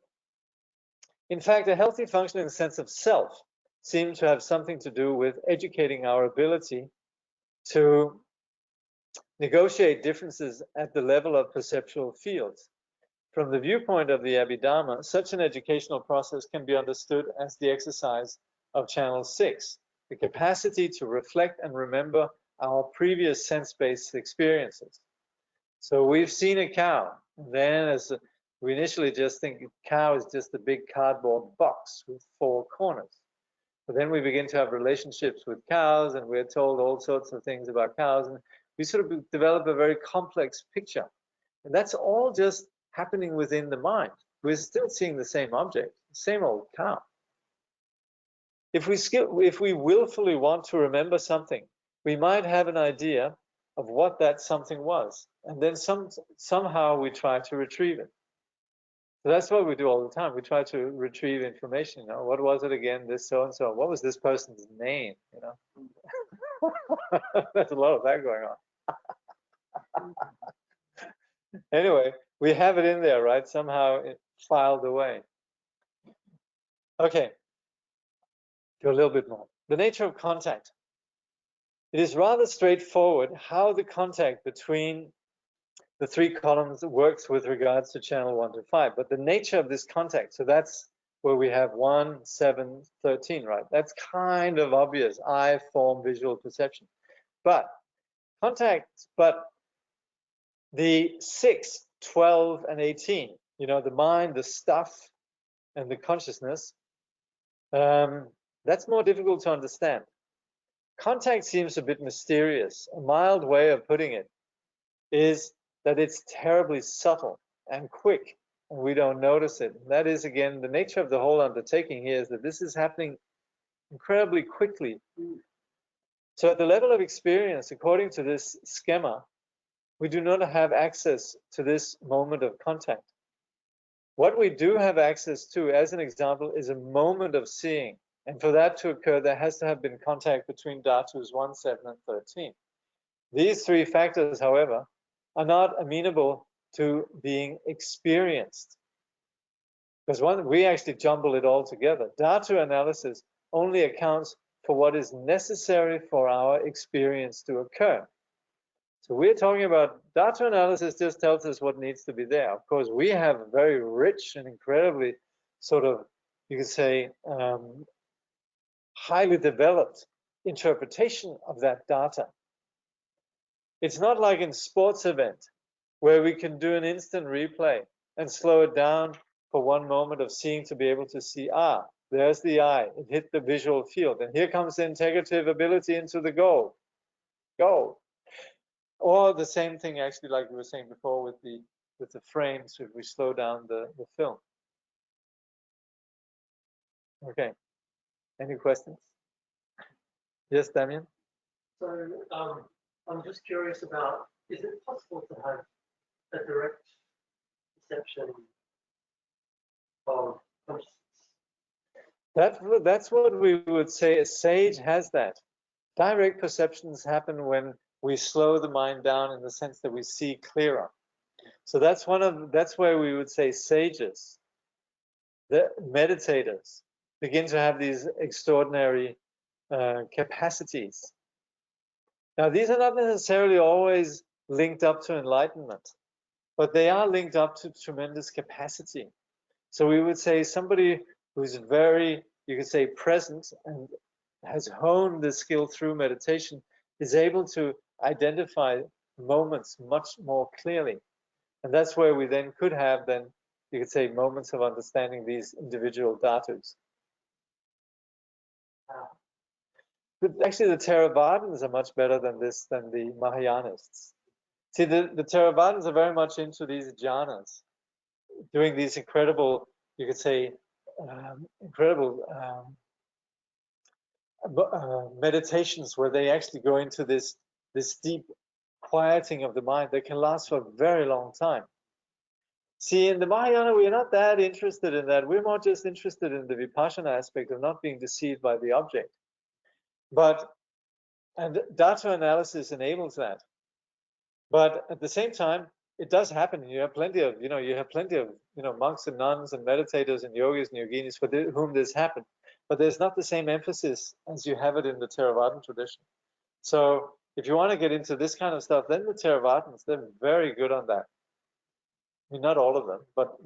in fact, a healthy functioning sense of self seems to have something to do with educating our ability to negotiate differences at the level of perceptual fields. From the viewpoint of the Abhidharma, such an educational process can be understood as the exercise of Channel 6, the capacity to reflect and remember our previous sense-based experiences. So we've seen a cow, and then we initially just think a cow is just a big cardboard box with four corners. But then we begin to have relationships with cows, and we're told all sorts of things about cows, and we sort of develop a very complex picture. And that's all just happening within the mind. We're still seeing the same object, the same old cow. If we willfully want to remember something, we might have an idea of what that something was, and then somehow we try to retrieve it. So that's what we do all the time. We try to retrieve information. You know, what was it again? This so and so. What was this person's name? You know, there's a lot of that going on. Anyway, we have it in there, right? Somehow it filed away. Okay, do a little bit more. The nature of contact. It is rather straightforward how the contact between the three columns works with regards to channel 1 to 5, but the nature of this contact, so that's where we have 1, 7, 13, right? That's kind of obvious, eye, form, visual perception. But the 6, 12, and 18, you know, the mind, the stuff, and the consciousness, that's more difficult to understand. Contact seems a bit mysterious. A mild way of putting it is that it's terribly subtle and quick, and we don't notice it. And that is, again, the nature of the whole undertaking here is that this is happening incredibly quickly. So at the level of experience, according to this schema, we do not have access to this moment of contact. What we do have access to, as an example, is a moment of seeing. And for that to occur, there has to have been contact between dhatus 1, 7, and 13. These three factors, however, are not amenable to being experienced. Because we actually jumble it all together. Dhatu analysis only accounts for what is necessary for our experience to occur. So we're talking about dhatu analysis just tells us what needs to be there. Of course, we have a very rich and incredibly sort of, you could say, highly developed interpretation of that data. It's not like in sports event where we can do an instant replay and slow it down for one moment of seeing to be able to see, there's the eye, it hit the visual field, and here comes the integrative ability into the goal. Or the same thing, actually, like we were saying before with the frames, if we slow down the film. Okay. Any questions? Yes, Damien? So I'm just curious about, is it possible to have a direct perception of consciousness? That's what we would say a sage has that. Direct perceptions happen when we slow the mind down in the sense that we see clearer. So that's where we would say sages, the meditators, begin to have these extraordinary capacities. Now, these are not necessarily always linked up to enlightenment, but they are linked up to tremendous capacity. So we would say somebody who's very, you could say, present and has honed the skill through meditation is able to identify moments much more clearly. And that's where we then could have, you could say, moments of understanding these individual dhatus. But actually, the Theravadins are much better than the Mahayanists. See, the Theravadins are very much into these jhanas, doing these incredible, you could say, incredible meditations where they actually go into this deep quieting of the mind that can last for a very long time. See, in the Mahayana, we're not that interested in that. We're more just interested in the Vipassana aspect of not being deceived by the object. And data analysis enables that. But at the same time, it does happen. You have plenty of, monks and nuns and meditators and yogis and yoginis for whom this happened. But there's not the same emphasis as you have it in the Theravadan tradition. So if you want to get into this kind of stuff, then the Theravadins, they're very good on that. I mean, not all of them, but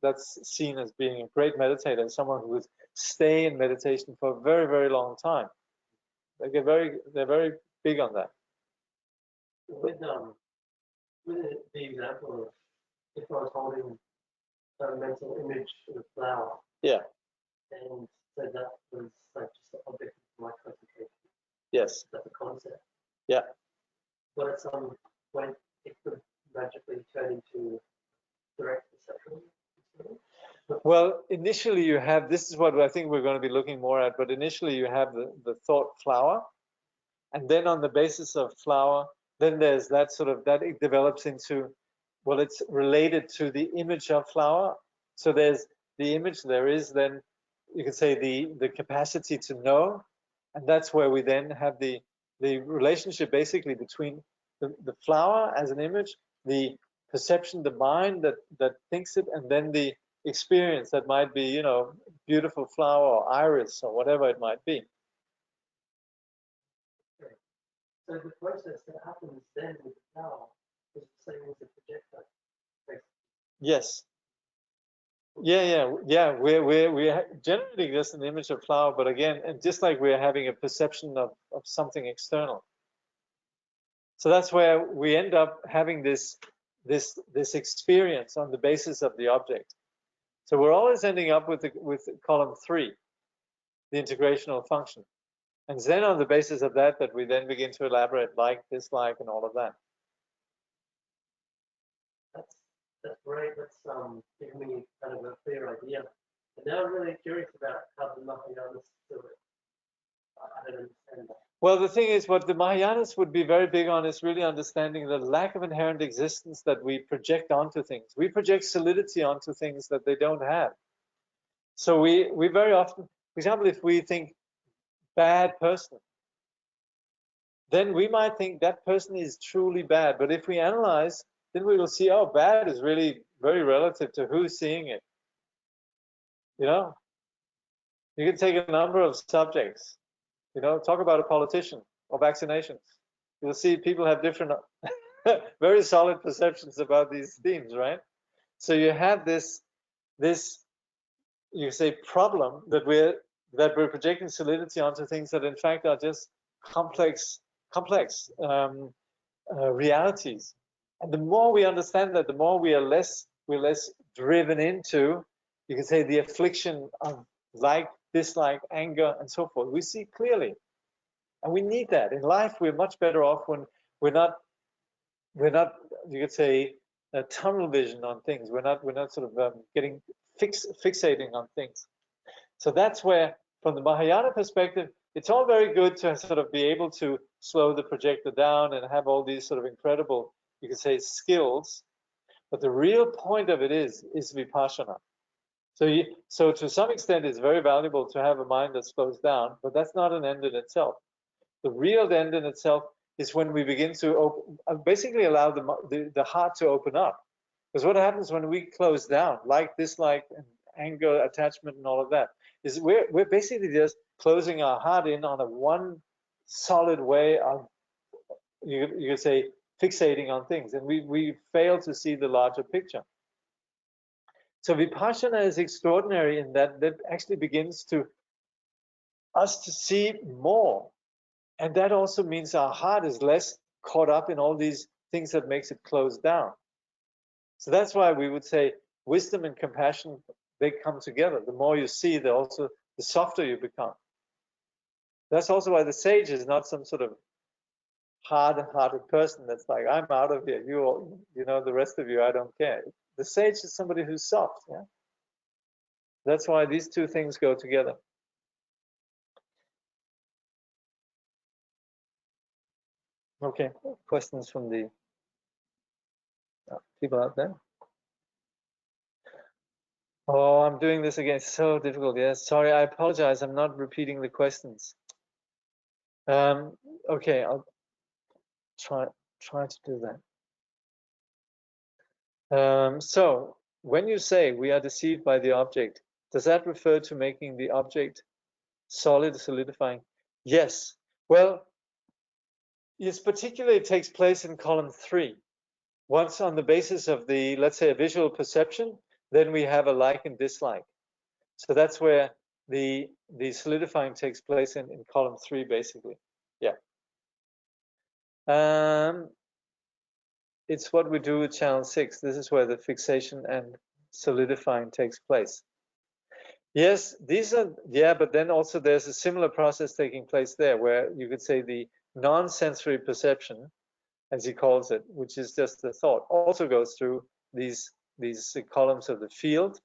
that's seen as being a great meditator, someone who would stay in meditation for a very, very long time. They're very big on that. With the example of if I was holding a mental image of a flower, yeah, and so that was like just the object of my concentration. Yes. That's the concept. Yeah. But at some point, it could magically turn into direct perception. Well, initially you have, this is what I think we're going to be looking more at, but initially you have the thought flower, and then on the basis of flower, then there's that it develops into, well, it's related to the image of flower. So there's the image, there is then, you could say, the capacity to know, and that's where we then have the relationship basically between the flower as an image, the perception, the mind that thinks it, and then the experience that might be, beautiful flower or iris or whatever it might be. Okay. So the process that happens then with the flower is the same as the projector. Yes. Yeah. We're generating just an image of flower, but again, and just like we're having a perception of something external. So that's where we end up having this experience on the basis of the object. So we're always ending up with column 3, the integrational function. And then on the basis of that we then begin to elaborate like, dislike, and all of that. That's great. That's giving me kind of a clear idea. And now I'm really curious about how the Mahayanas do it. I don't understand that. Well, the thing is, what the Mahayanas would be very big on is really understanding the lack of inherent existence that we project onto things. We project solidity onto things that they don't have. So we very often, for example, if we think bad person, then we might think that person is truly bad. But if we analyze, then we will see, oh, bad is really very relative to who's seeing it. You can take a number of subjects. Talk about a politician or vaccinations. You'll see people have different, very solid perceptions about these themes, right? So you have this, you say, problem that we're projecting solidity onto things that in fact are just complex realities. And the more we understand that, the more we're less driven into, you can say, the affliction of like, dislike, anger, and so forth. We see clearly, and we need that in life. We're much better off when we're not, you could say, tunnel vision on things. We're not sort of getting fixating on things. So that's where, from the Mahayana perspective, it's all very good to sort of be able to slow the projector down and have all these sort of incredible, you could say, skills. But the real point of it is vipassana. So to some extent, it's very valuable to have a mind that slows down, but that's not an end in itself. The real end in itself is when we begin to basically allow the heart to open up. Because what happens when we close down, like, dislike, and anger, attachment, and all of that, is we're basically just closing our heart in on a one solid way of, you could say, fixating on things, and we fail to see the larger picture. So vipassana is extraordinary in that actually begins to us to see more, and that also means our heart is less caught up in all these things that makes it close down. So that's why we would say wisdom and compassion, they come together. The more you see, the softer you become. That's also why the sage is not some sort of hard-hearted person that's like, I'm out of here, you know, the rest of you, I don't care. The sage is somebody who's soft. Yeah, that's why these two things go together. Okay, questions from the people out there? Oh, I'm doing this again. It's so difficult. Yes, sorry, I apologize. I'm not repeating the questions. Okay, I'll try to do that. So when you say we are deceived by the object, does that refer to making the object solidifying? Yes. Well, yes, particularly it takes place in column 3. Once on the basis of the, let's say, a visual perception, then we have a like and dislike. So that's where the solidifying takes place in column 3, basically. Yeah. It's what we do with channel 6. This is where the fixation and solidifying takes place. Yes, these are, yeah, but then also there's a similar process taking place there, where you could say the non-sensory perception, as he calls it, which is just the thought, also goes through these columns of the field,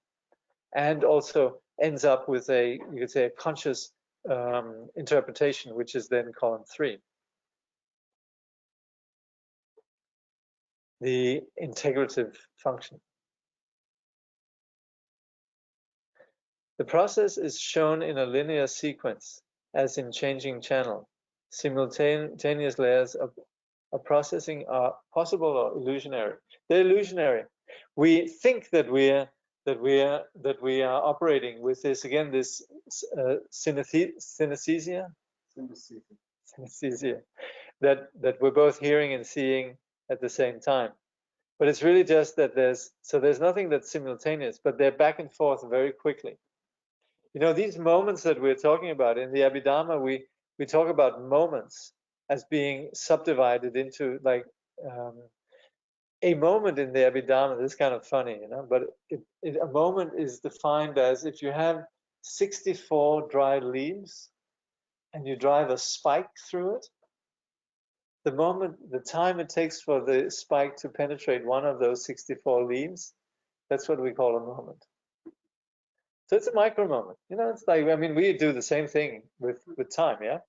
and also ends up with you could say, a conscious interpretation, which is then column 3. The integrative function. The process is shown in a linear sequence, as in changing channel. Simultaneous layers of processing are possible or illusionary. They're illusionary. We think that we are operating with this, again, this synesthesia, that we're both hearing and seeing at the same time. But it's really just that there's nothing that's simultaneous, but they're back and forth very quickly. You know, these moments that we're talking about in the Abhidharma, we talk about moments as being subdivided into, like, a moment in the Abhidharma. This is kind of funny, you know, but a moment is defined as if you have 64 dry leaves and you drive a spike through it, the time it takes for the spike to penetrate one of those 64 leaves, that's what we call a moment. So it's a micro moment. You know, it's like, I mean, we do the same thing with time, yeah?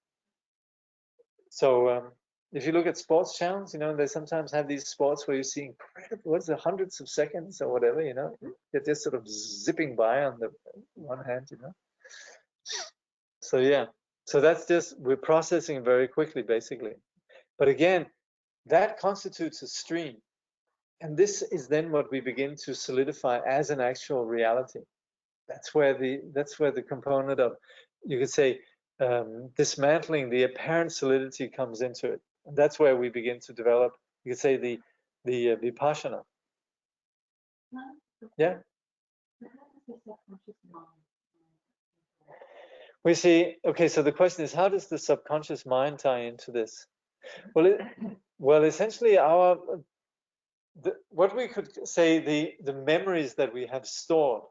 So if you look at sports channels, you know, they sometimes have these sports where you see incredible, hundreds of seconds or whatever, you know, they're just sort of zipping by on the one hand, you know. So yeah, so that's just, we're processing very quickly, basically. But again, that constitutes a stream. And this is then what we begin to solidify as an actual reality. That's where the component of, you could say, dismantling the apparent solidity comes into it. And that's where we begin to develop, you could say, the vipassana. Yeah. We see, okay, so the question is, how does the subconscious mind tie into this? Well, essentially what we could say, the memories that we have stored,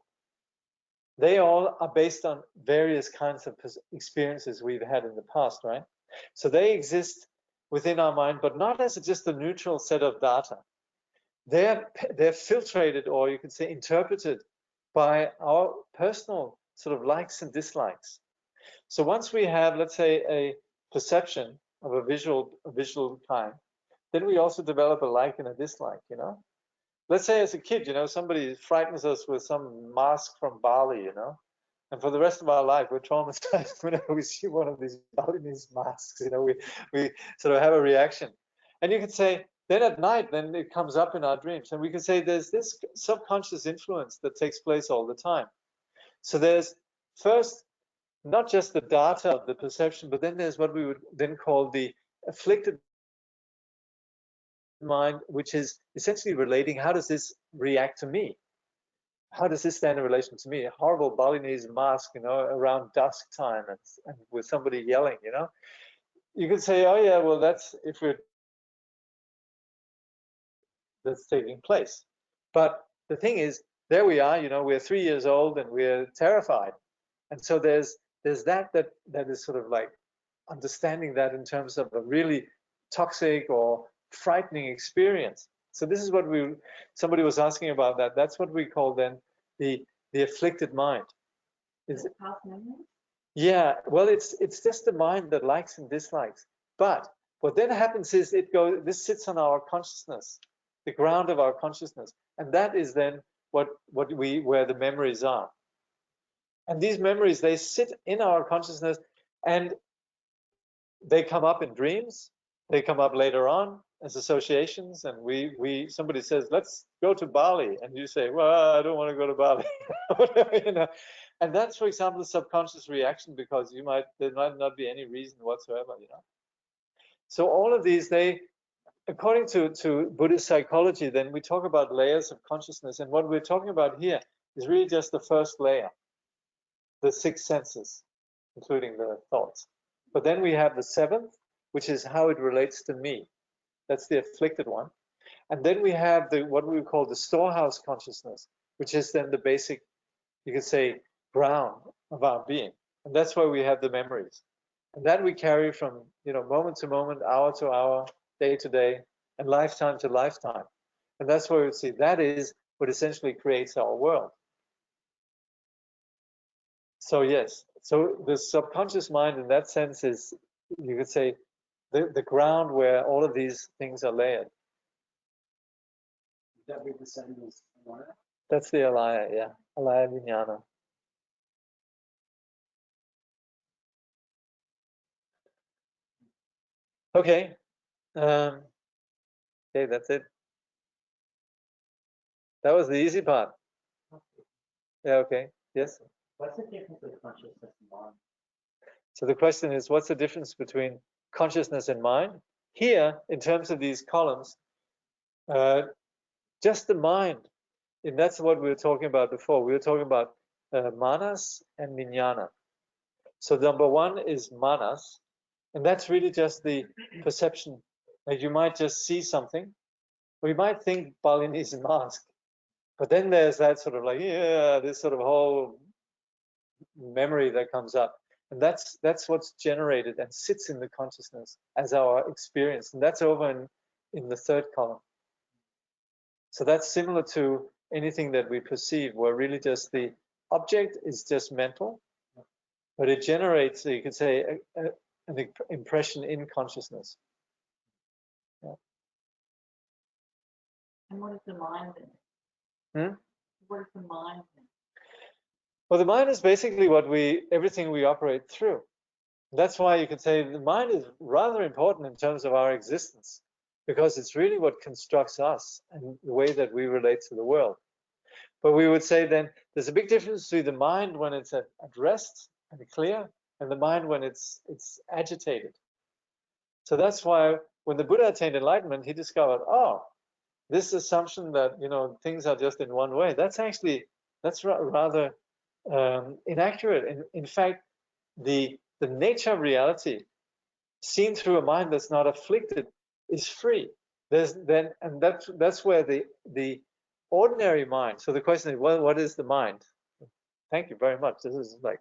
they all are based on various kinds of experiences we've had in the past, right? So they exist within our mind, but not as just a neutral set of data. They're filtrated, or you could say interpreted, by our personal sort of likes and dislikes. So once we have, let's say, a perception of a visual kind, then we also develop a like and a dislike, you know? Let's say as a kid, you know, somebody frightens us with some mask from Bali, you know, and for the rest of our life, we're traumatized whenever we see one of these Balinese masks, you know, we sort of have a reaction. And you could say, then at night, then it comes up in our dreams. And we can say there's this subconscious influence that takes place all the time. So there's first, not just the data of the perception, but then there's what we would then call the afflicted mind, which is essentially relating, how does this react to me? How does this stand in relation to me? A horrible Balinese mask, you know, around dusk time and with somebody yelling, you know? You could say, oh yeah, well, that's taking place. But the thing is, there we are, you know, we're 3 years old and we're terrified. And so there's that is sort of like understanding that in terms of a really toxic or frightening experience. So this is what somebody was asking about that. That's what we call then the afflicted mind. Is it past memories? Yeah, well, it's just the mind that likes and dislikes. But what then happens is this sits on our consciousness, the ground of our consciousness, and that is then where the memories are. And these memories, they sit in our consciousness, and they come up in dreams. They come up later on as associations, and somebody says, let's go to Bali, and you say, well, I don't want to go to Bali. You know? And that's, for example, the subconscious reaction, because there might not be any reason whatsoever, you know. So all of these, according to Buddhist psychology, then we talk about layers of consciousness, and what we're talking about here is really just the first layer, the 6 senses, including the thoughts. But then we have the 7th, which is how it relates to me. That's the afflicted one. And then we have what we call the storehouse consciousness, which is then the basic, you could say, ground of our being. And that's why we have the memories. And that we carry from, you know, moment to moment, hour to hour, day to day, and lifetime to lifetime. And that's why we see that is what essentially creates our world. So yes, so the subconscious mind in that sense is, you could say, the ground where all of these things are layered. Would that be the same as Alaya? That's the Alaya, yeah. Alaya Vijnana. Okay. Okay, that's it. That was the easy part. Yeah, okay. Yes. What's the difference between consciousness and mind? So the question is, what's the difference between consciousness and mind? Here, in terms of these columns, just the mind, and that's what we were talking about before. We were talking about manas and vijnana. So number 1 is manas, and that's really just the perception. Like you might just see something, or you might think Balinese mask, but then there's that sort of like, yeah, this sort of whole memory that comes up. And that's what's generated and sits in the consciousness as our experience. And that's over in the 3rd column. So that's similar to anything that we perceive, where really just the object is just mental, but it generates, you could say, an impression in consciousness. Yeah. And what is the mind then? What is the mind then? Well, the mind is basically everything we operate through. That's why you could say the mind is rather important in terms of our existence, because it's really what constructs us and the way that we relate to the world. But we would say then there's a big difference between the mind when it's at rest and clear, and the mind when it's agitated. So that's why when the Buddha attained enlightenment, he discovered, oh, this assumption that, you know, things are just in one way, that's rather inaccurate. In fact, the nature of reality, seen through a mind that's not afflicted, is free. That's where the ordinary mind. So the question is, well, what is the mind? Thank you very much. This is like,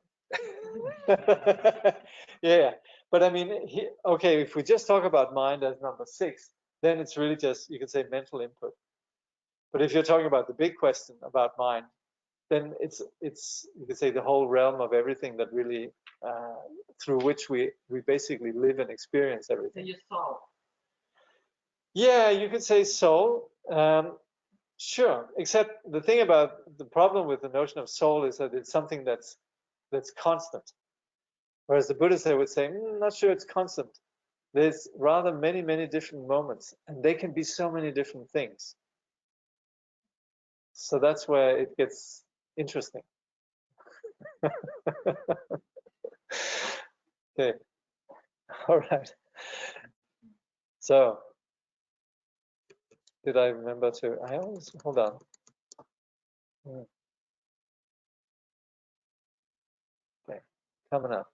yeah. But I mean, okay, if we just talk about mind as number 6, then it's really just, you could say, mental input. But if you're talking about the big question about mind, then it's you could say the whole realm of everything that really through which we basically live and experience everything. So your soul. Yeah, you could say soul. Sure, except the thing about the problem with the notion of soul is that it's something that's constant. Whereas the Buddhists, they would say, not sure it's constant. There's rather many, many different moments, and they can be so many different things. So that's where it gets interesting. Okay. All right. So, did I remember to? I always hold on. Okay, coming up.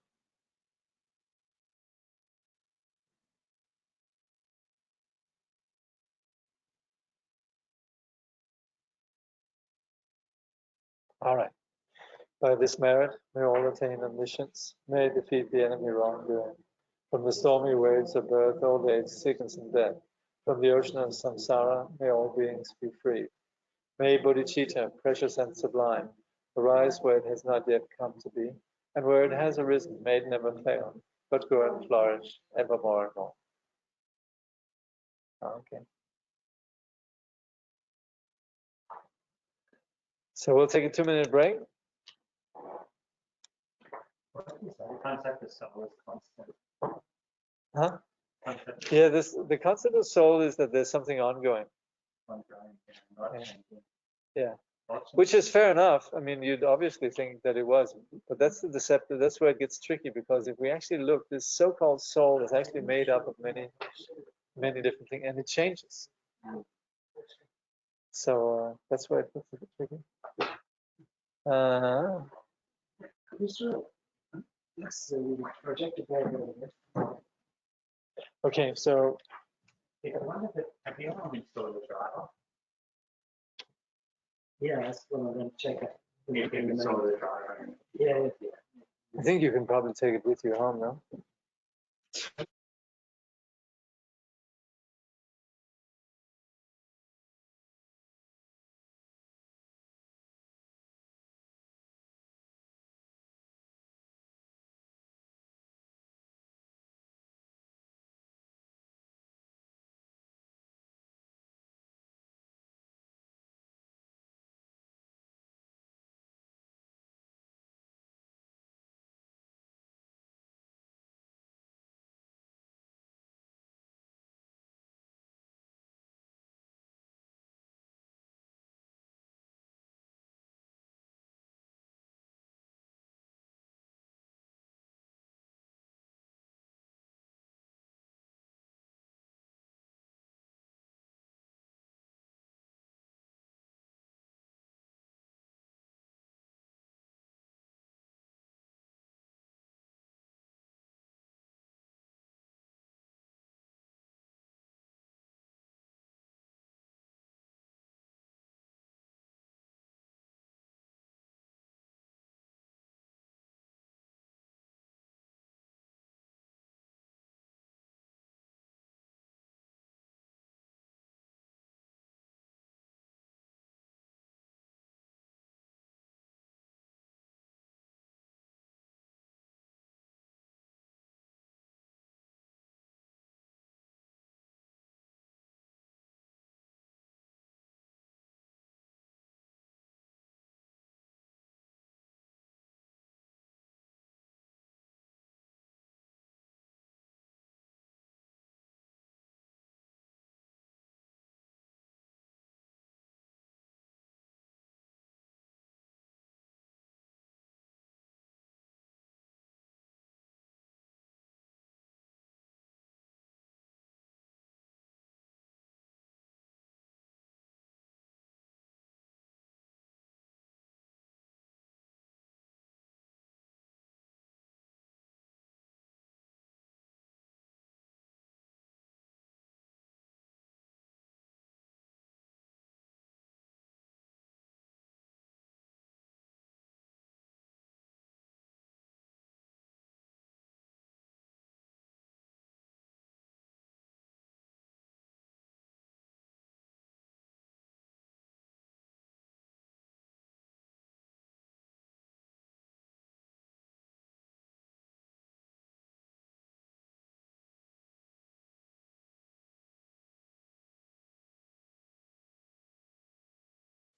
All right. By this merit, may all attain omniscience, may defeat the enemy wrongdoing. From the stormy waves of birth, old age, sickness, and death, from the ocean of samsara, may all beings be free. May bodhicitta, precious and sublime, arise where it has not yet come to be, and where it has arisen, may it never fail, but grow and flourish evermore and more. Okay. So we'll take a 2-minute break. The concept of soul is constant. Huh? Concept Yeah, the concept of soul is that there's something ongoing. of ongoing, not Yeah. changing. Yeah. Not Which is changing. fair enough. I mean, you'd obviously think that it was, but that's the deceptive. That's where it gets tricky, because if we actually look, this so-called soul is actually made up of many, many different things, and it changes. So that's where it gets a bit tricky. Yes, so we projected that. Okay, so Have you ever installed the driver? Yeah, that's what I'm going to check it. You can install the driver. Yeah. I think you can probably take it with you home now.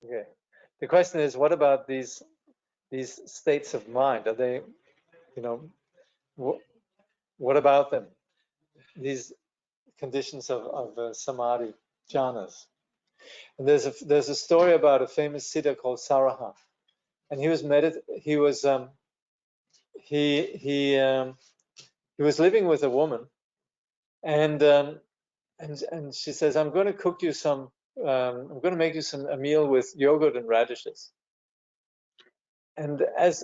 Okay. The question is, what about these states of mind? Are they, you know, what about them? These conditions of samadhi, jhanas. And there's a story about a famous siddha called Saraha, and he was living with a woman, and she says, I'm going to cook you some, I'm going to make you a meal with yogurt and radishes. And as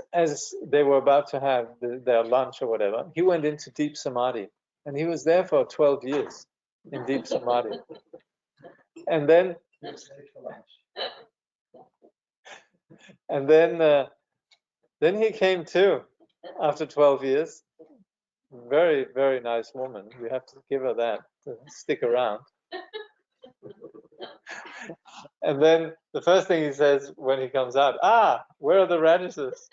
they were about to have their lunch or whatever, he went into deep samadhi, and he was there for 12 years in deep samadhi. And then he came to after 12 years. Very, very nice woman. You have to give her that to stick around. And then the first thing he says when he comes out, where are the radishes?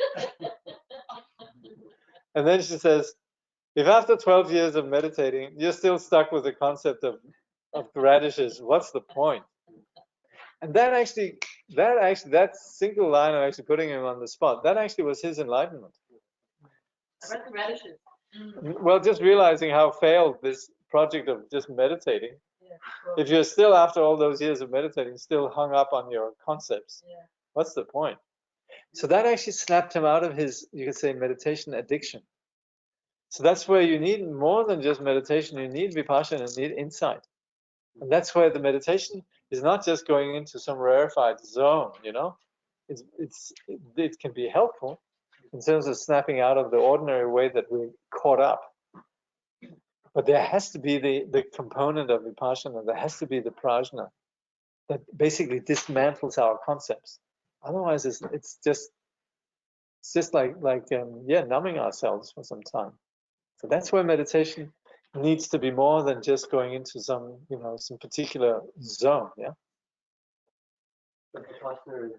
And then she says, if after 12 years of meditating, you're still stuck with the concept of radishes, what's the point? And that single line of actually putting him on the spot, that actually was his enlightenment. I read the radishes. Well, just realizing how failed this project of just meditating. Yeah, well, If you're still, after all those years of meditating, still hung up on your concepts, yeah. what's the point? So that actually snapped him out of his, you could say, meditation addiction. So that's where you need more than just meditation. You need vipassana, you need insight. And that's where the meditation is not just going into some rarefied zone, you know. It can be helpful in terms of snapping out of the ordinary way that we're caught up. But there has to be the component of vipassana, there has to be the prajna that basically dismantles our concepts. Otherwise, it's just like numbing ourselves for some time. So that's where meditation needs to be more than just going into some particular zone. Yeah. But the partner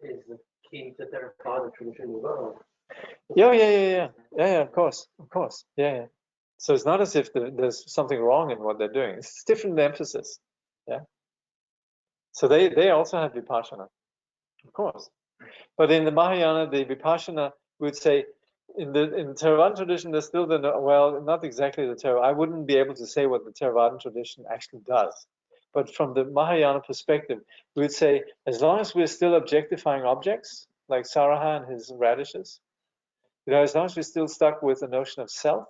is the key to their father tradition as well. Yeah. Of course. Yeah. So it's not as if there's something wrong in what they're doing. It's different emphasis. Yeah. So they also have vipassana, of course. But in the Mahayana, the vipassana, we would say, in Theravada tradition, there's still not exactly the Theravada. I wouldn't be able to say what the Theravada tradition actually does. But from the Mahayana perspective, we would say, as long as we're still objectifying objects, like Saraha and his radishes, as long as we're still stuck with the notion of self,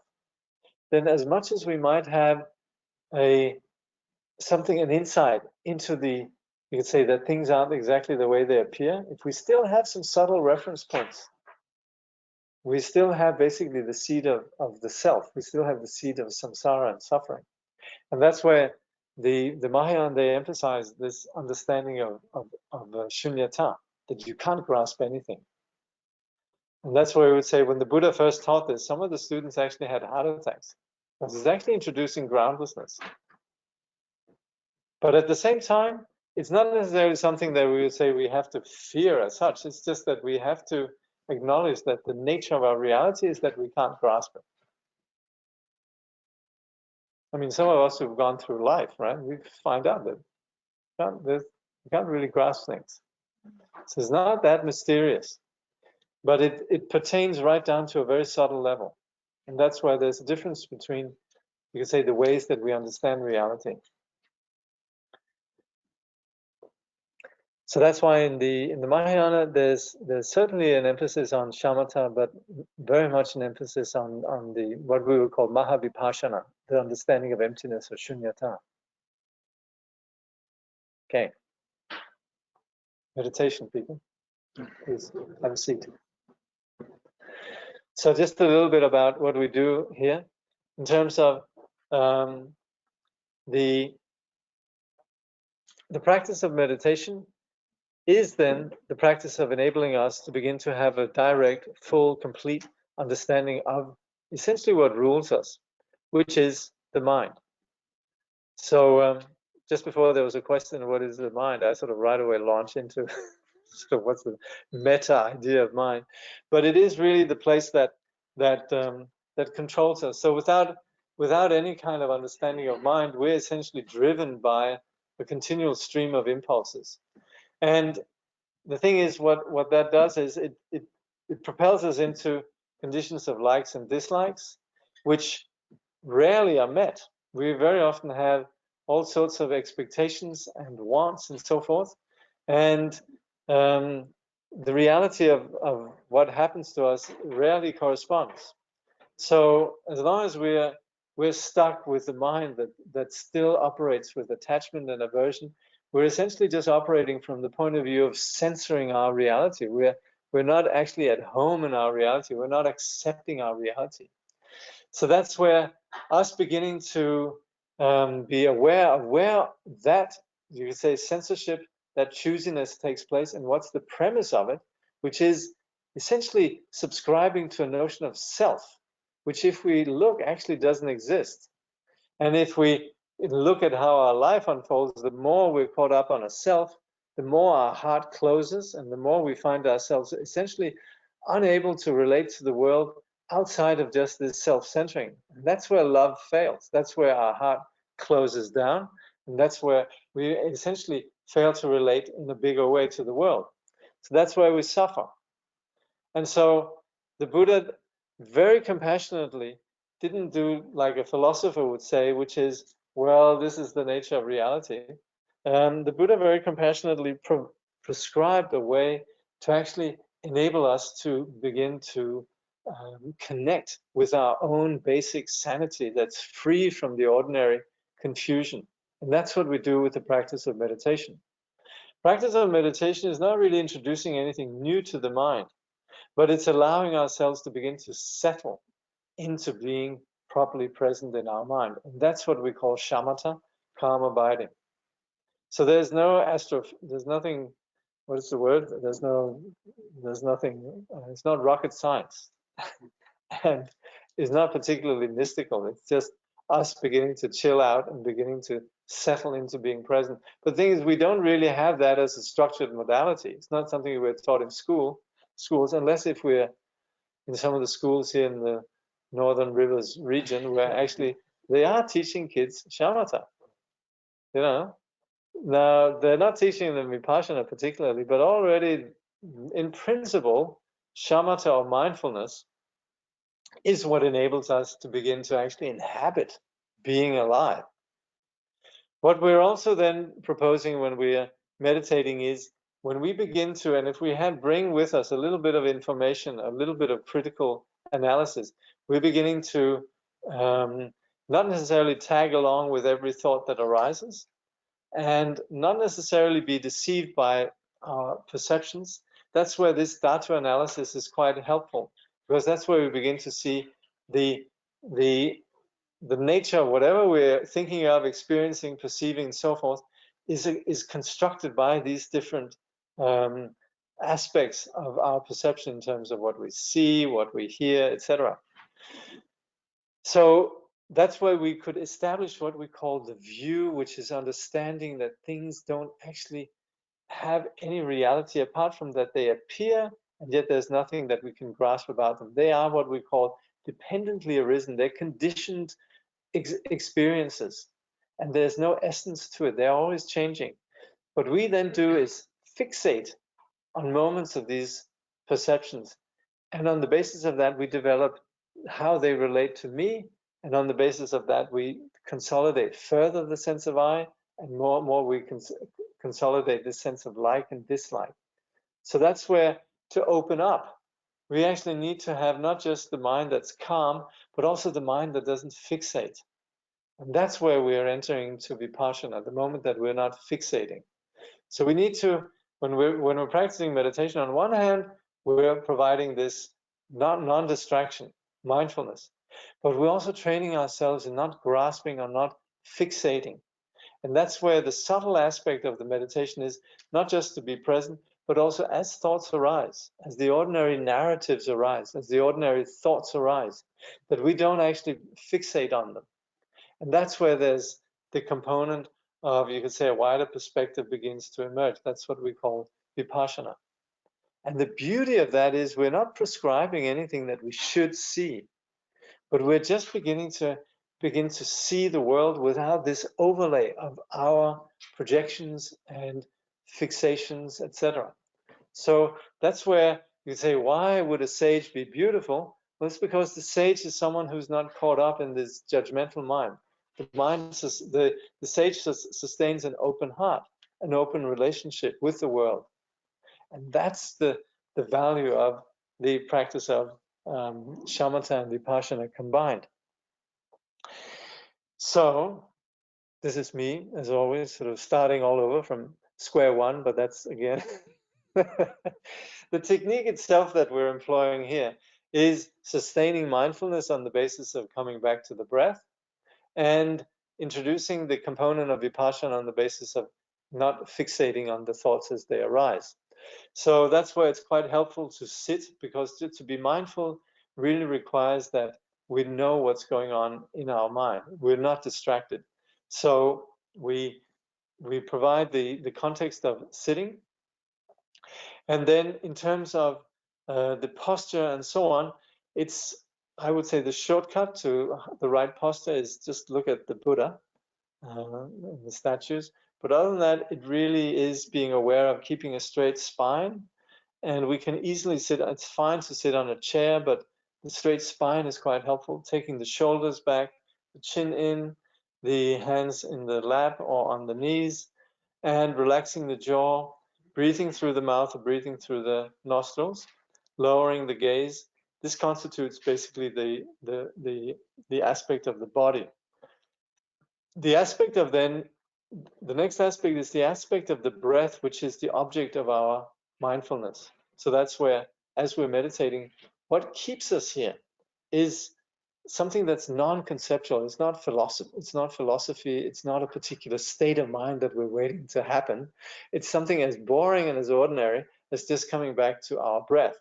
then as much as we might have an insight into you could say that things aren't exactly the way they appear, if we still have some subtle reference points, we still have basically the seed of the self. We still have the seed of samsara and suffering. And that's where the Mahayana, they emphasize this understanding of shunyata, that you can't grasp anything. And that's why we would say when the Buddha first taught this, some of the students actually had heart attacks. This is actually introducing groundlessness. But at the same time, it's not necessarily something that we would say we have to fear as such. It's just that we have to acknowledge that the nature of our reality is that we can't grasp it. I mean, some of us who've gone through life, right, we find out that we can't really grasp things. So it's not that mysterious, but it pertains right down to a very subtle level. And that's why there's a difference between, you could say, the ways that we understand reality. So that's why in the Mahayana, there's certainly an emphasis on shamatha, but very much an emphasis on what we would call mahavipassana, the understanding of emptiness or shunyata. Okay. Meditation, people. Please have a seat. So just a little bit about what we do here in terms of the practice of meditation is then the practice of enabling us to begin to have a direct, full, complete understanding of essentially what rules us, which is the mind. So just before there was a question, what is the mind? I sort of right away launch into sort of what's the meta idea of mind. But it is really the place that controls us. So without any kind of understanding of mind, we're essentially driven by a continual stream of impulses. And the thing is, what that does is it propels us into conditions of likes and dislikes, which rarely are met. We very often have all sorts of expectations and wants and so forth, and the reality of what happens to us rarely corresponds. So as long as we're stuck with the mind that still operates with attachment and aversion, we're essentially just operating from the point of view of censoring our reality. We're not actually at home in our reality. We're not accepting our reality. So that's where us beginning to be aware of where that, you could say, censorship, that choosiness takes place, and what's the premise of it, which is essentially subscribing to a notion of self, which, if we look, actually doesn't exist. And if we look at how our life unfolds, the more we're caught up on a self, the more our heart closes, and the more we find ourselves essentially unable to relate to the world outside of just this self-centering. And that's where love fails. That's where our heart closes down, and that's where we essentially fail to relate in a bigger way to the world. So that's where we suffer. And so the Buddha very compassionately didn't do like a philosopher would say, which is, well, this is the nature of reality. The Buddha very compassionately prescribed a way to actually enable us to begin to connect with our own basic sanity that's free from the ordinary confusion. And that's what we do with the practice of meditation. Practice of meditation is not really introducing anything new to the mind, but it's allowing ourselves to begin to settle into being properly present in our mind. And that's what we call shamatha, calm abiding. So there's nothing, what is the word? There's nothing, it's not rocket science. And it's not particularly mystical. It's just us beginning to chill out and beginning to settle into being present. But the thing is, we don't really have that as a structured modality. It's not something we're taught in schools, unless if we're in some of the schools here in the Northern Rivers region, where actually they are teaching kids shamatha. You know, now they're not teaching them vipassana particularly, but already in principle, shamatha or mindfulness is what enables us to begin to actually inhabit being alive. What we're also then proposing when we're meditating is, when we begin to, and if we bring with us a little bit of information, a little bit of critical analysis, we're beginning to not necessarily tag along with every thought that arises, and not necessarily be deceived by our perceptions. That's where this dhatu analysis is quite helpful, because that's where we begin to see the nature of whatever we're thinking of, experiencing, perceiving, and so forth, is constructed by these different aspects of our perception in terms of what we see, what we hear, etc. So that's why we could establish what we call the view, which is understanding that things don't actually have any reality apart from that they appear, and yet there's nothing that we can grasp about them. They are what we call dependently arisen. They're conditioned experiences, and there's no essence to it. They're always changing. What we then do is fixate on moments of these perceptions, and on the basis of that we develop how they relate to me, and on the basis of that we consolidate further the sense of I, and more we can consolidate this sense of like and dislike. So that's where, to open up, we actually need to have not just the mind that's calm, but also the mind that doesn't fixate. And that's where we are entering into vipassana, the moment that we're not fixating. So we need to, when we're practicing meditation, on one hand, we're providing this non-distraction, mindfulness, but we're also training ourselves in not grasping or not fixating. And that's where the subtle aspect of the meditation is, not just to be present, but also as thoughts arise, as the ordinary narratives arise, as the ordinary thoughts arise, that we don't actually fixate on them. And that's where there's the component of, you could say, a wider perspective begins to emerge. That's what we call vipassana. And the beauty of that is we're not prescribing anything that we should see, but we're just begin to see the world without this overlay of our projections and fixations, etc. So that's where you say, why would a sage be beautiful? Well, it's because the sage is someone who's not caught up in this judgmental mind. The sage sustains an open heart, an open relationship with the world. And that's the value of the practice of shamatha and vipassana combined. So this is me, as always, sort of starting all over from square one, but that's, again, the technique itself that we're employing here is sustaining mindfulness on the basis of coming back to the breath and introducing the component of vipassana on the basis of not fixating on the thoughts as they arise. So that's why it's quite helpful to sit, because to be mindful really requires that we know what's going on in our mind. We're not distracted. So we provide the context of sitting. And then in terms of the posture and so on, it's, I would say, the shortcut to the right posture is just look at the Buddha, the statues. But other than that, it really is being aware of keeping a straight spine. And we can easily sit, it's fine to sit on a chair, but the straight spine is quite helpful. Taking the shoulders back, the chin in, the hands in the lap or on the knees, and relaxing the jaw, breathing through the mouth or breathing through the nostrils, lowering the gaze. This constitutes basically the aspect of the body. The aspect of then, the next aspect is the aspect of the breath, which is the object of our mindfulness. So that's where, as we're meditating, what keeps us here is something that's non-conceptual. It's not philosophy. It's not a particular state of mind that we're waiting to happen. It's something as boring and as ordinary as just coming back to our breath.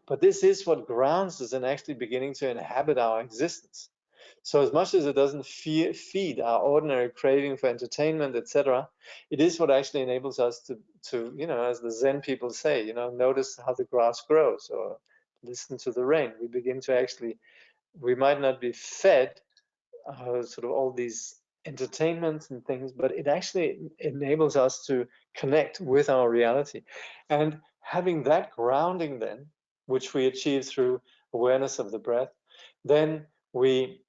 But this is what grounds us and actually beginning to inhabit our existence. So as much as it doesn't feed our ordinary craving for entertainment, etc., it is what actually enables us to, as the Zen people say, notice how the grass grows or listen to the rain. We begin to actually, we might not be fed sort of all these entertainments and things, but it actually enables us to connect with our reality. And having that grounding then, which we achieve through awareness of the breath, then we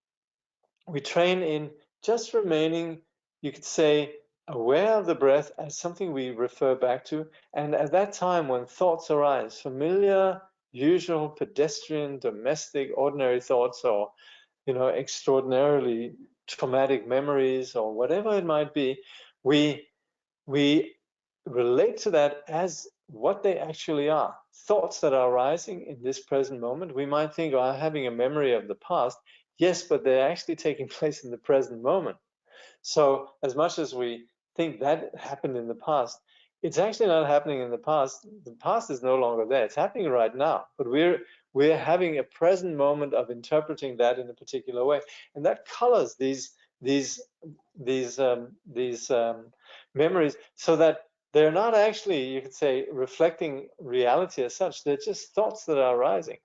train in just remaining, you could say, aware of the breath as something we refer back to. And at that time, when thoughts arise, familiar, usual, pedestrian, domestic, ordinary thoughts, or extraordinarily traumatic memories, or whatever it might be, we relate to that as what they actually are. Thoughts that are arising in this present moment. We might think, I'm having a memory of the past. Yes, but they're actually taking place in the present moment. So as much as we think that happened in the past, it's actually not happening in the past. The past is no longer there. It's happening right now. But we're having a present moment of interpreting that in a particular way, and that colors these memories, so that they're not actually, you could say, reflecting reality as such. They're just thoughts that are arising.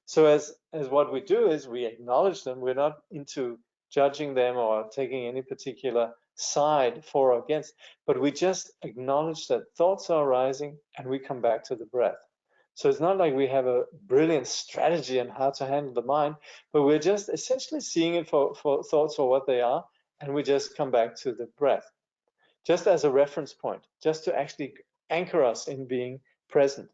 So as what we do is we acknowledge them. We're not into judging them or taking any particular side for or against, but we just acknowledge that thoughts are arising and we come back to the breath. So it's not like we have a brilliant strategy on how to handle the mind, but we're just essentially seeing it for thoughts for what they are, and we just come back to the breath, just as a reference point, just to actually anchor us in being present.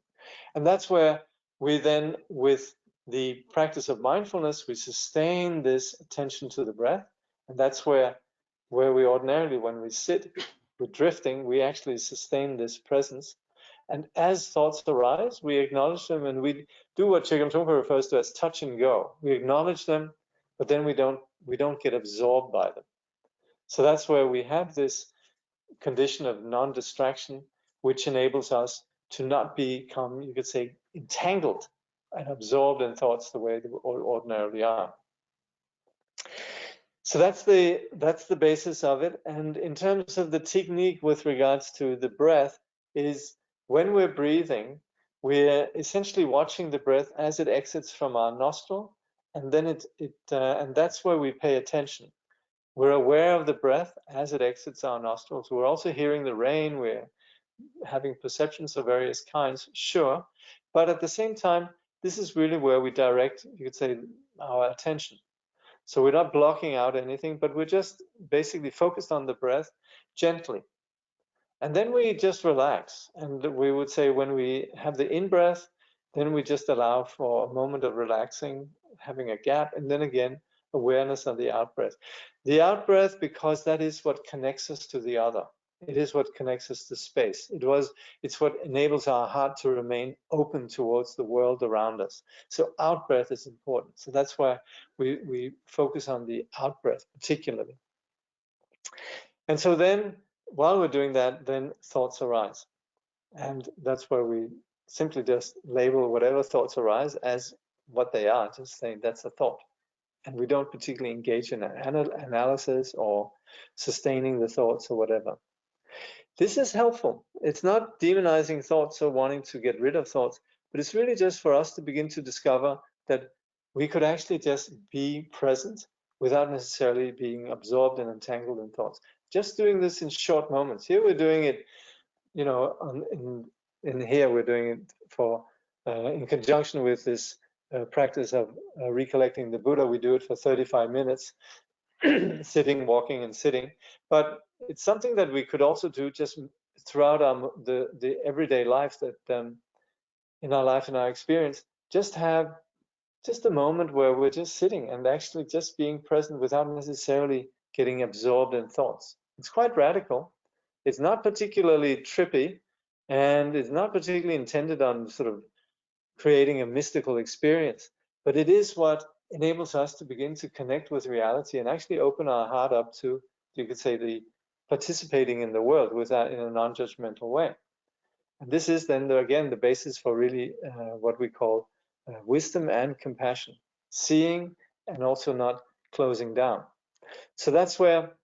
And that's where we then, with the practice of mindfulness, we sustain this attention to the breath. And that's where we ordinarily, when we sit, we're drifting, we actually sustain this presence. And as thoughts arise, we acknowledge them, and we do what Jakob refers to as touch and go. We acknowledge them, but then we don't get absorbed by them. So that's where we have this condition of non-distraction, which enables us to not become, you could say, entangled and absorbed in thoughts the way they ordinarily are. So that's the basis of it. And in terms of the technique with regards to the breath, is when we're breathing, we're essentially watching the breath as it exits from our nostril, and then and that's where we pay attention. We're aware of the breath as it exits our nostrils. We're also hearing the rain. We're having perceptions of various kinds, sure, but at the same time, this is really where we direct, you could say, our attention. So we're not blocking out anything, but we're just basically focused on the breath gently. And then we just relax. And we would say when we have the in-breath, then we just allow for a moment of relaxing, having a gap, and then again, awareness of the out-breath. The out-breath, because that is what connects us to the other. It is what connects us to space. It's what enables our heart to remain open towards the world around us. So out-breath is important. So that's why we focus on the out-breath particularly. And so then, while we're doing that, then thoughts arise. And that's where we simply just label whatever thoughts arise as what they are, just saying that's a thought. And we don't particularly engage in analysis or sustaining the thoughts or whatever. This is helpful. It's not demonizing thoughts or wanting to get rid of thoughts, but it's really just for us to begin to discover that we could actually just be present without necessarily being absorbed and entangled in thoughts. Just doing this in short moments. Here we're doing it, you know, in here we're doing it for in conjunction with this practice of recollecting the Buddha. We do it for 35 minutes, sitting, walking, and sitting. But it's something that we could also do just throughout the everyday life, that in our life and our experience, just have just a moment where we're just sitting and actually just being present without necessarily getting absorbed in thoughts. It's quite radical. It's not particularly trippy, and it's not particularly intended on sort of creating a mystical experience, but it is what enables us to begin to connect with reality and actually open our heart up to, you could say, the participating in the world with that in a non-judgmental way. And this is then, again, the basis for really what we call wisdom and compassion, seeing and also not closing down. So that's what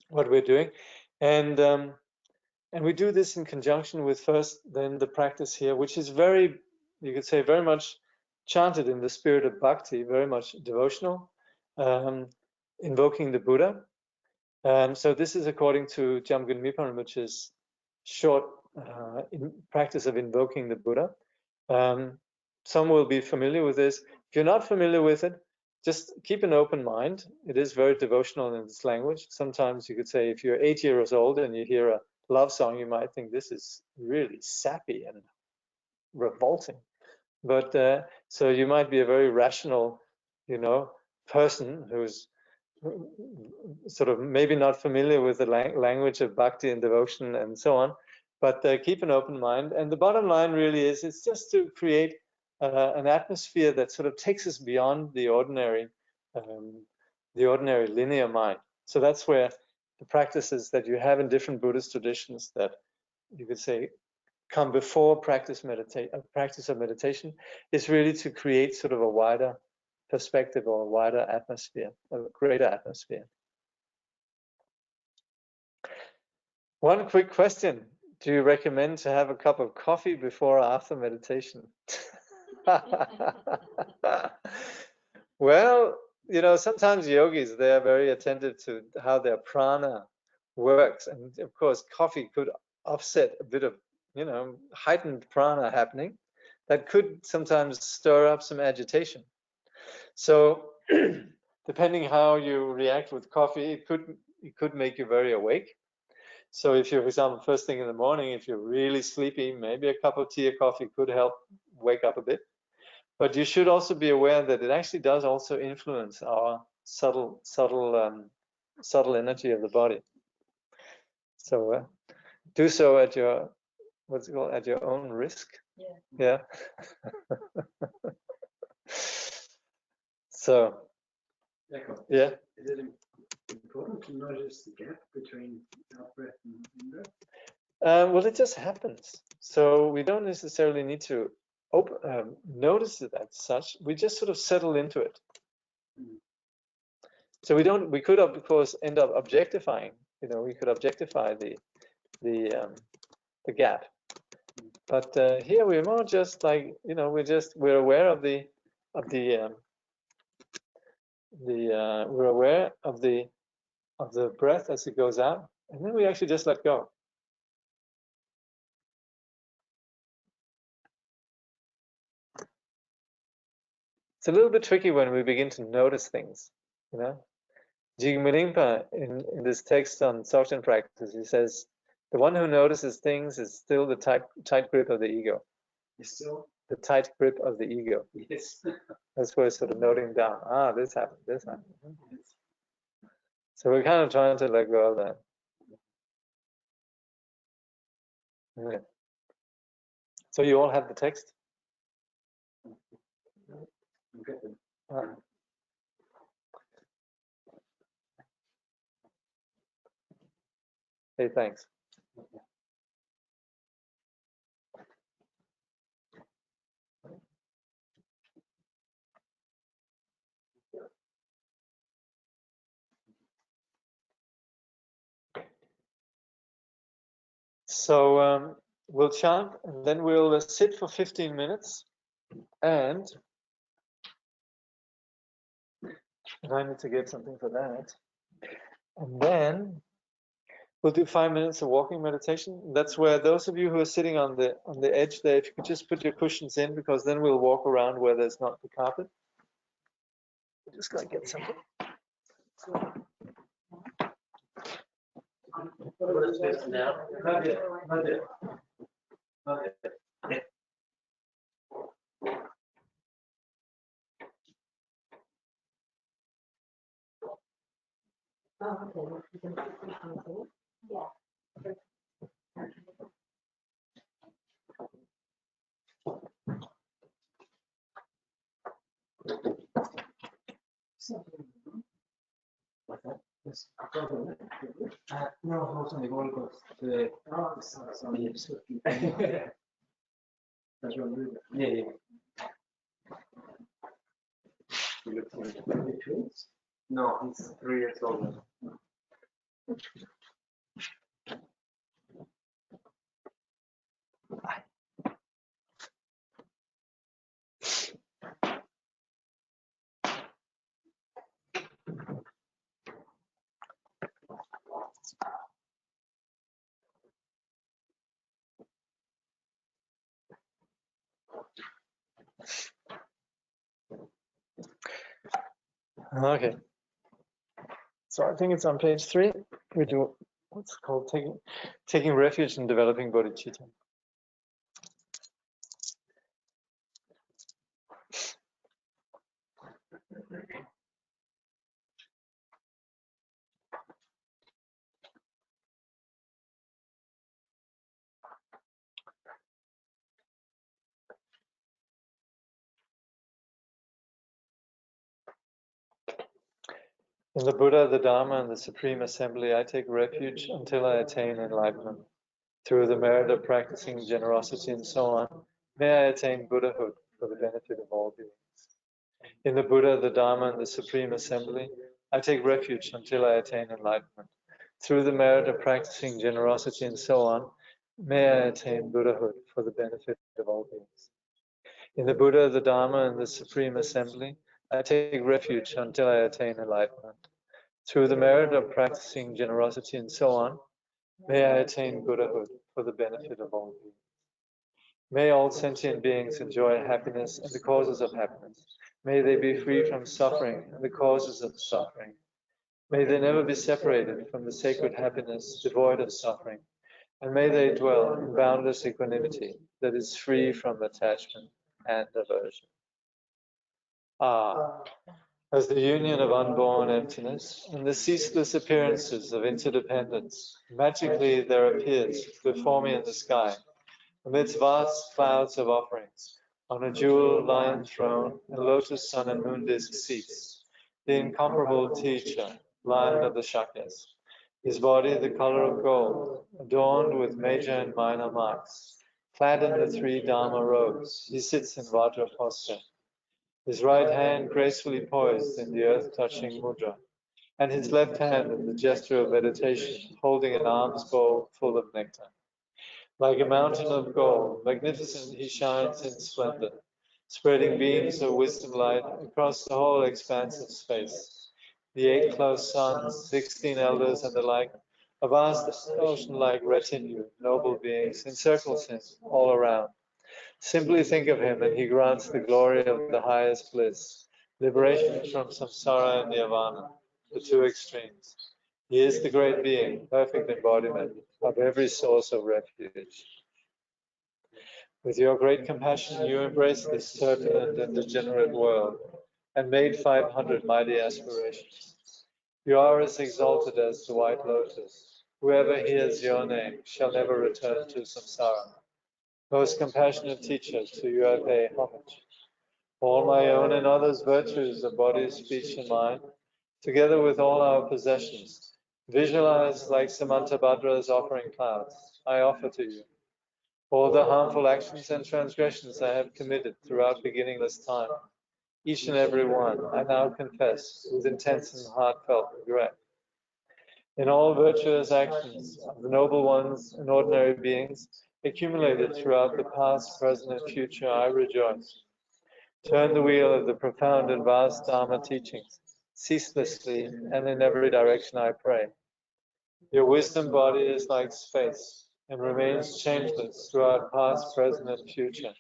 we're doing. And we do this in conjunction with first then the practice here, which is very, you could say, very much chanted in the spirit of bhakti, very much devotional, invoking the Buddha. So this is according to Jamgon Mipan, which is short practice of invoking the Buddha. Some will be familiar with this. If you're not familiar with it, just keep an open mind. It is very devotional in its language. Sometimes you could say if you're 8 years old and you hear a love song, you might think this is really sappy and revolting. But so you might be a very rational, you know, person who's sort of maybe not familiar with the language of bhakti and devotion and so on, but keep an open mind. And the bottom line really is, it's just to create an atmosphere that sort of takes us beyond the ordinary linear mind. So that's where the practices that you have in different Buddhist traditions that you could say come before practice of meditation is really to create sort of a wider perspective or a wider atmosphere, a greater atmosphere. One quick question. Do you recommend to have a cup of coffee before or after meditation? Well, you know, sometimes yogis, they are very attentive to how their prana works. And of course, coffee could offset a bit of, you know, heightened prana happening that could sometimes stir up some agitation. So depending how you react with coffee, it could make you very awake. So if you're, for example, first thing in the morning, if you're really sleepy, maybe a cup of tea or coffee could help wake up a bit. But you should also be aware that it actually does also influence our subtle energy of the body. So do so at your, what's it called, at your own risk. Yeah. So. Jakob, yeah. Is it important to notice the gap between out-breath and in-breath? Well, it just happens. So we don't necessarily need to notice it as such. We just sort of settle into it. So we could of course end up objectifying. You know, we could objectify the gap. But here we're more just like, you know, we're aware of we're aware of the breath as it goes out, and then we actually just let go. It's a little bit tricky when we begin to notice things, you know. Jigmeringpa in this text on Dzogchen practice, he says, the one who notices things is still the tight grip of the ego. It's still? The tight grip of the ego. Yes. That's where it's sort of noting down, this happened, this happened. So we're kind of trying to let go of that. Yeah. So you all have the text? Hey, thanks. So we'll chant and then we'll sit for 15 minutes and I need to get something for that. And then we'll do 5 minutes of walking meditation. That's where those of you who are sitting on the edge there, if you could just put your cushions in, because then we'll walk around where there's not the carpet. I'm just gonna get something. What is this now? Not yet. Not yet. Not yet. Oh, okay. Well, you can put something. Yeah. What's that? Yes. No, no, son de Golgos. Yeah, yeah. No, he's 3 years old. Okay. So I think it's on page 3. We do what's called taking refuge in developing bodhicitta. In the Buddha, the Dharma, and the Supreme Assembly, I take refuge until I attain enlightenment. Through the merit of practicing generosity and so on, may I attain Buddhahood for the benefit of all beings. In the Buddha, the Dharma, and the Supreme Assembly, I take refuge until I attain enlightenment. Through the merit of practicing generosity and so on, may I attain Buddhahood for the benefit of all beings. In the Buddha, the Dharma, and the Supreme Assembly, I take refuge until I attain enlightenment. Through the merit of practicing generosity and so on, may I attain Buddhahood for the benefit of all beings. May all sentient beings enjoy happiness and the causes of happiness. May they be free from suffering and the causes of suffering. May they never be separated from the sacred happiness devoid of suffering. And may they dwell in boundless equanimity that is free from attachment and aversion. As the union of unborn emptiness and the ceaseless appearances of interdependence, magically there appears before me in the sky, amidst vast clouds of offerings, on a jewel-lined throne and lotus sun and moon disk seats, the incomparable teacher, Lion of the Shakyas, his body the color of gold, adorned with major and minor marks, clad in the 3 Dharma robes, he sits in Vajra posture, his right hand gracefully poised in the earth-touching mudra, and his left hand in the gesture of meditation, holding an alms bowl full of nectar. Like a mountain of gold, magnificent he shines in splendor, spreading beams of wisdom light across the whole expanse of space. The 8 close suns, 16 elders, and the like, a vast ocean-like retinue, noble beings, encircles him all around. Simply think of him and he grants the glory of the highest bliss, liberation from samsara and nirvana, the two extremes. He is the great being, perfect embodiment of every source of refuge. With your great compassion, you embraced this turbulent and degenerate world and made 500 mighty aspirations. You are as exalted as the white lotus. Whoever hears your name shall never return to samsara. Most compassionate teacher, to you I pay homage. All my own and others' virtues of body, speech, and mind, together with all our possessions, visualized like Samantabhadra's offering clouds, I offer to you. All the harmful actions and transgressions I have committed throughout beginningless time, each and every one, I now confess with intense and heartfelt regret. In all virtuous actions of the noble ones and ordinary beings, accumulated throughout the past, present, and future, I rejoice. Turn the wheel of the profound and vast Dharma teachings, ceaselessly and in every direction, I pray. Your wisdom body is like space and remains changeless throughout past, present, and future.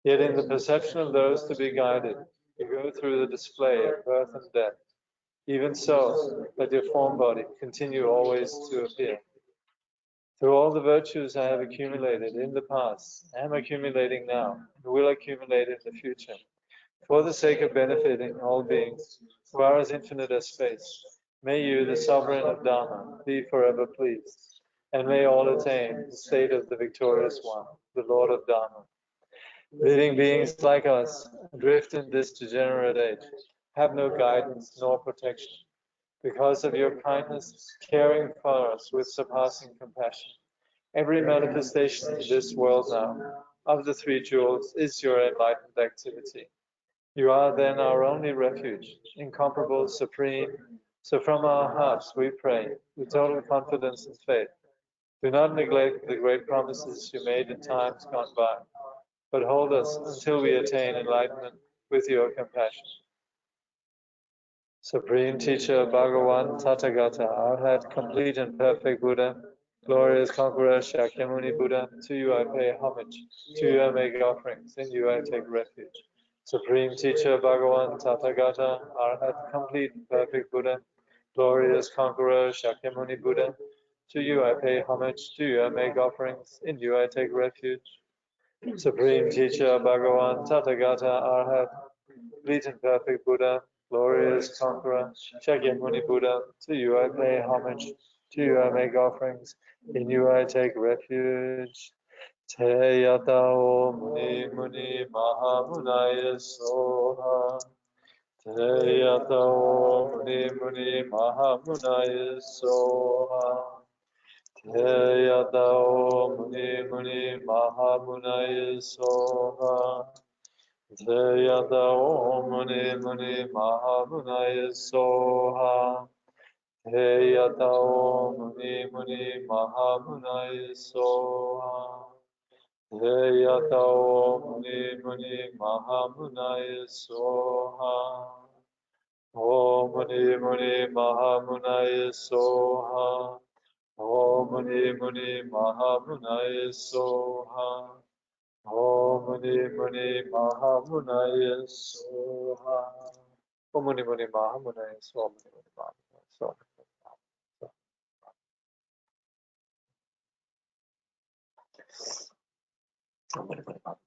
Yet in the perception of those to be guided, you go through the display of birth and death. Even so, let your form body continue always to appear. Through all the virtues I have accumulated in the past, am accumulating now, and will accumulate in the future, for the sake of benefiting all beings, who are as infinite as space, may you, the sovereign of Dharma, be forever pleased, and may all attain the state of the victorious one, the Lord of Dharma. Living beings like us, adrift in this degenerate age, have no guidance nor protection. Because of your kindness, caring for us with surpassing compassion, every manifestation in this world now of the three jewels is your enlightened activity. You are then our only refuge, incomparable, supreme. So from our hearts we pray, with total confidence and faith, do not neglect the great promises you made in times gone by, but hold us until we attain enlightenment with your compassion. Supreme Teacher, Bhagavan, Tathagata, Arhat, complete and perfect Buddha, glorious Conqueror, Shakyamuni Buddha, to you I pay homage, to you I make offerings, in you I take refuge. Supreme Teacher, Bhagavan, Tathagata, Arhat, complete and perfect Buddha, glorious Conqueror, Shakyamuni Buddha, to you I pay homage, to you I make offerings, in you I take refuge. Supreme Teacher, Bhagavan, Tathagata, Arhat, complete and perfect Buddha, glorious Conqueror, Shakyamuni Buddha, to you I pay homage, to you I make offerings, in you I take refuge. Te yatao muni muni mahamunaya soha. Te yatao muni muni mahamunaya soha. Te yatao muni muni mahamunaya soha. Te yatao muni muni mahamunaya soha. Te yatao muni muni mahamunaya soha. Te yatao muni muni mahamunaya soha. Om muni muni mahamunaya soha. Om muni muni mahamunaya soha. Om muni muni mahamunaya soha. Om muni muni mahamunaya soha. Om muni muni mahamunaya soha. Om muni muni mahamunaya.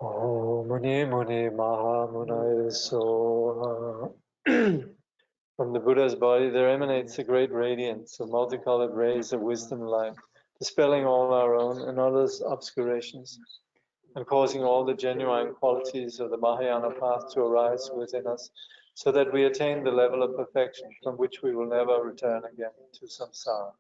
Oh, Muni Muni Maha Munaya Soha. From the Buddha's body there emanates a great radiance of multicolored rays of wisdom light, dispelling all our own and others' obscurations, and causing all the genuine qualities of the Mahayana path to arise within us, so that we attain the level of perfection from which we will never return again to samsara.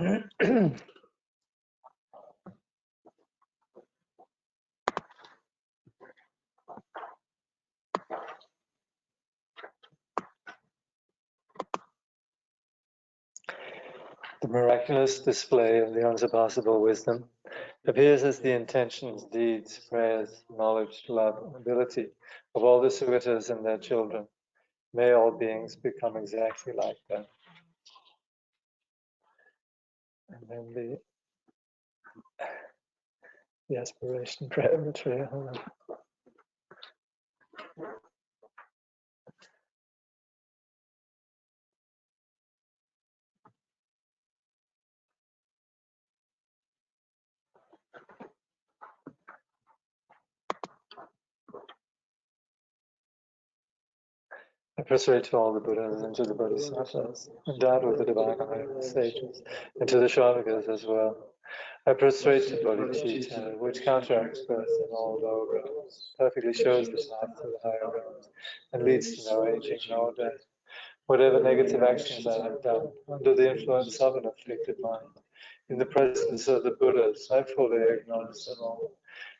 The miraculous display of the unsurpassable wisdom appears as the intentions, deeds, prayers, knowledge, love, and ability of all the Sugatas and their children. May all beings become exactly like them. And then the aspiration prayer material. I prostrate to all the Buddhas and to the Bodhisattvas, endowed with the divine light, the sages, and to the Shavakas as well. I prostrate to bodhicitta, which counteracts birth in all lower realms, perfectly shows the path to the higher realms, and leads to no aging nor death. Whatever negative actions I have done, under the influence of an afflicted mind, in the presence of the Buddhas, I fully acknowledge them all.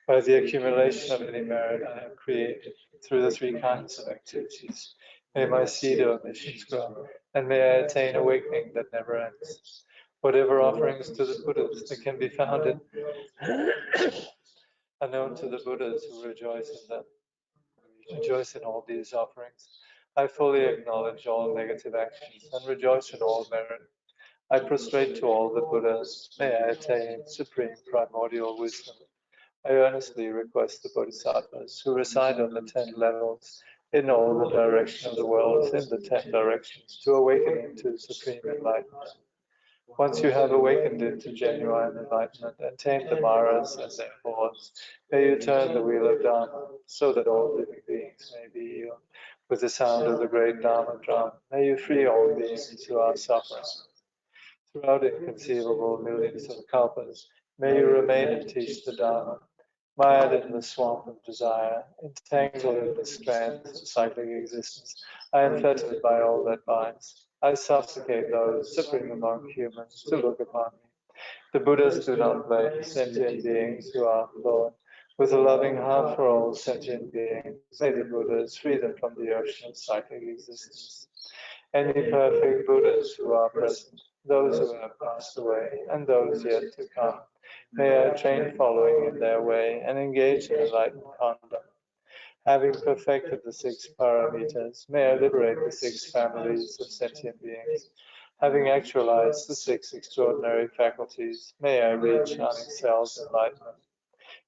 By the accumulation of any merit I have created through the three kinds of activities, may my seed of omissions grow, and may I attain awakening that never ends. Whatever offerings to the Buddhas that can be found are known to the Buddhas who rejoice in them. Rejoice in all these offerings. I fully acknowledge all negative actions and rejoice in all merit. I prostrate to all the Buddhas. May I attain supreme primordial wisdom. I earnestly request the Bodhisattvas who reside on the 10 levels in all the direction of the world, in the 10 directions, to awaken into supreme enlightenment. Once you have awakened into genuine enlightenment and tamed the maras and their hordes, may you turn the wheel of Dharma so that all living beings may be healed. With the sound of the great Dharma drum, may you free all beings who are suffering. Throughout inconceivable millions of kalpas, may you remain and teach the Dharma. Mired in the swamp of desire, entangled in the strands of cyclic existence, I am fettered by all that binds. I supplicate those supreme among humans to look upon me. The Buddhas do not blame sentient beings who are flawed. With a loving heart for all sentient beings, may the Buddhas free them from the ocean of cyclic existence. Any perfect Buddhas who are present, those who have passed away, and those yet to come, may I train following in their way and engage in enlightened conduct. Having perfected the 6 paramitas, may I liberate the 6 families of sentient beings. Having actualized the 6 extraordinary faculties, may I reach unexcelled enlightenment.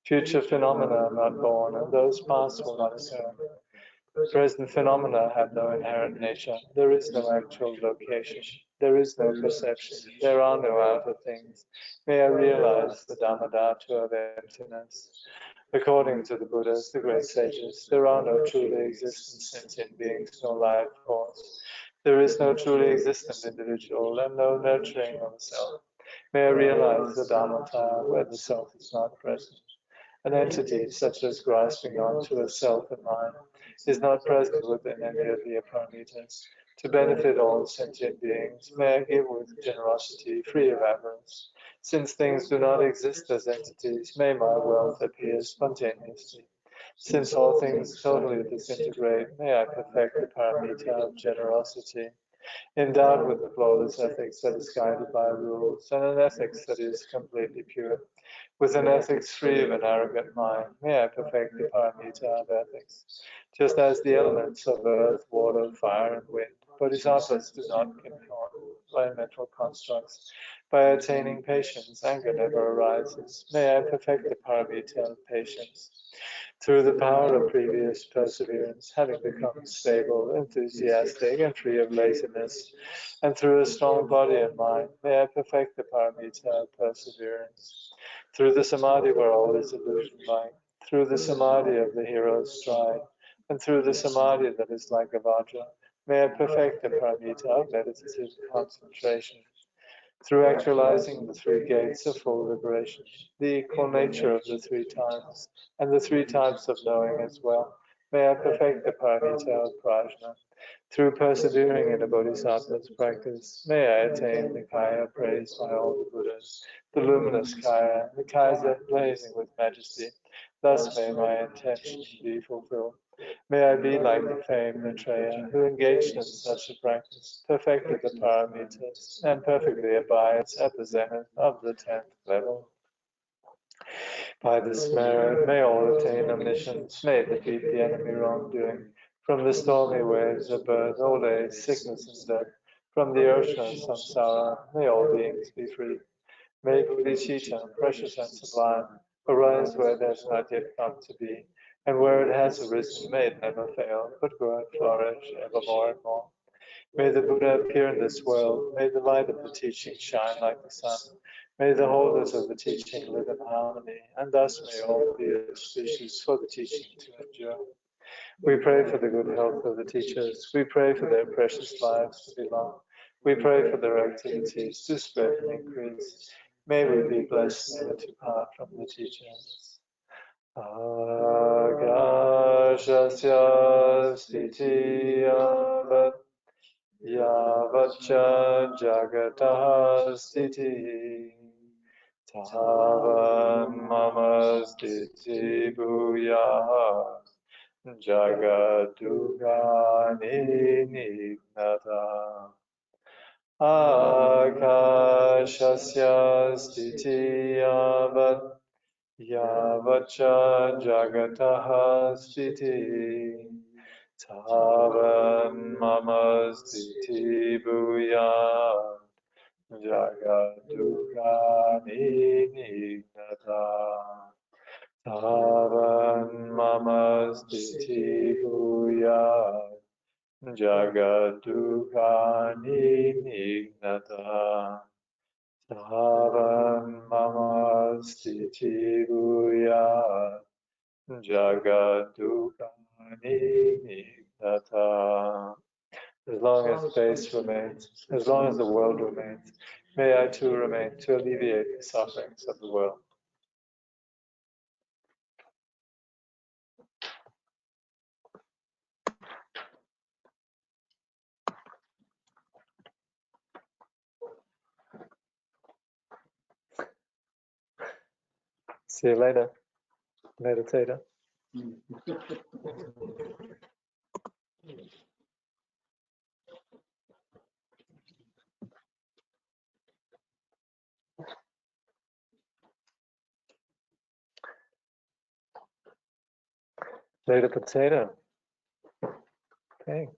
Future phenomena are not born, and those past will not occur. Present phenomena have no inherent nature. There is no actual location. There is no perception. There are no outer things. May I realize the Dhammadhatu of emptiness. According to the Buddhas, the great sages, there are no truly existent sentient beings, no life force. There is no truly existent individual and no nurturing of the self. May I realize the Dhammatha where the self is not present. An entity such as grasping onto a self in mind is not present within any of the paramitas. To benefit all sentient beings, may I give with generosity, free of avarice. Since things do not exist as entities, may my wealth appear spontaneously. Since all things totally disintegrate, may I perfect the paramita of generosity. Endowed with the flawless ethics that is guided by rules, and an ethics that is completely pure. With an ethics free of an arrogant mind, may I perfect the paramita of ethics. Just as the elements of earth, water, fire, and wind, bodhisattvas do not conform. by mental constructs. By attaining patience, anger never arises. May I perfect the paramita of patience. Through the power of previous perseverance, having become stable, enthusiastic, and free of laziness, and through a strong body and mind, may I perfect the paramita of perseverance. Through the samadhi where all is illusion-like, through the samadhi of the hero's stride, and through the samadhi that is like a vajra, may I perfect the paramita of meditative concentration. Through actualizing the three gates of full liberation, the equal nature of the three times, and the three types of knowing as well, may I perfect the paramita of prajna. Through persevering in a bodhisattva's practice, may I attain the kaya praised by all the Buddhas, the luminous kaya, the kaya blazing with majesty. Thus may my intention be fulfilled. May I be like the famed Maitreya, who engaged in such a practice, perfected the paramitas, and perfectly abides at the zenith of the 10th level. By this merit, may all attain omniscience, may defeat the enemy wrongdoing. From the stormy waves of birth, old age, sickness, and death, from the ocean of samsara, may all beings be free. May bodhicitta, precious and sublime, arise where it has not yet come to be, and where it has arisen, may it never fail, but grow and flourish ever more and more. May the Buddha appear in this world, may the light of the teaching shine like the sun, may the holders of the teaching live in harmony, and thus may all be auspicious for the teaching to endure. We pray for the good health of the teachers. We pray for their precious lives to be long. We pray for their activities to spread and increase. May we be blessed never to part from the teachers. Agashasya stiti avat yavacha jagataha stiti tavan mama stiti bhuyaha Jagadugani Nignata Akashasya Stiti Yavat Yavacha Jagataha Stiti Tavan Mama Stiti Bhuya Jagadugani Nignata Tavan mama stiti bhuya jagadugani nignata. Tavan mama stiti bhuya jagadugani nignata. As long as space remains, as long as the world remains, may I too remain to alleviate the sufferings of the world. See you later, meditator. Later, potato. Okay.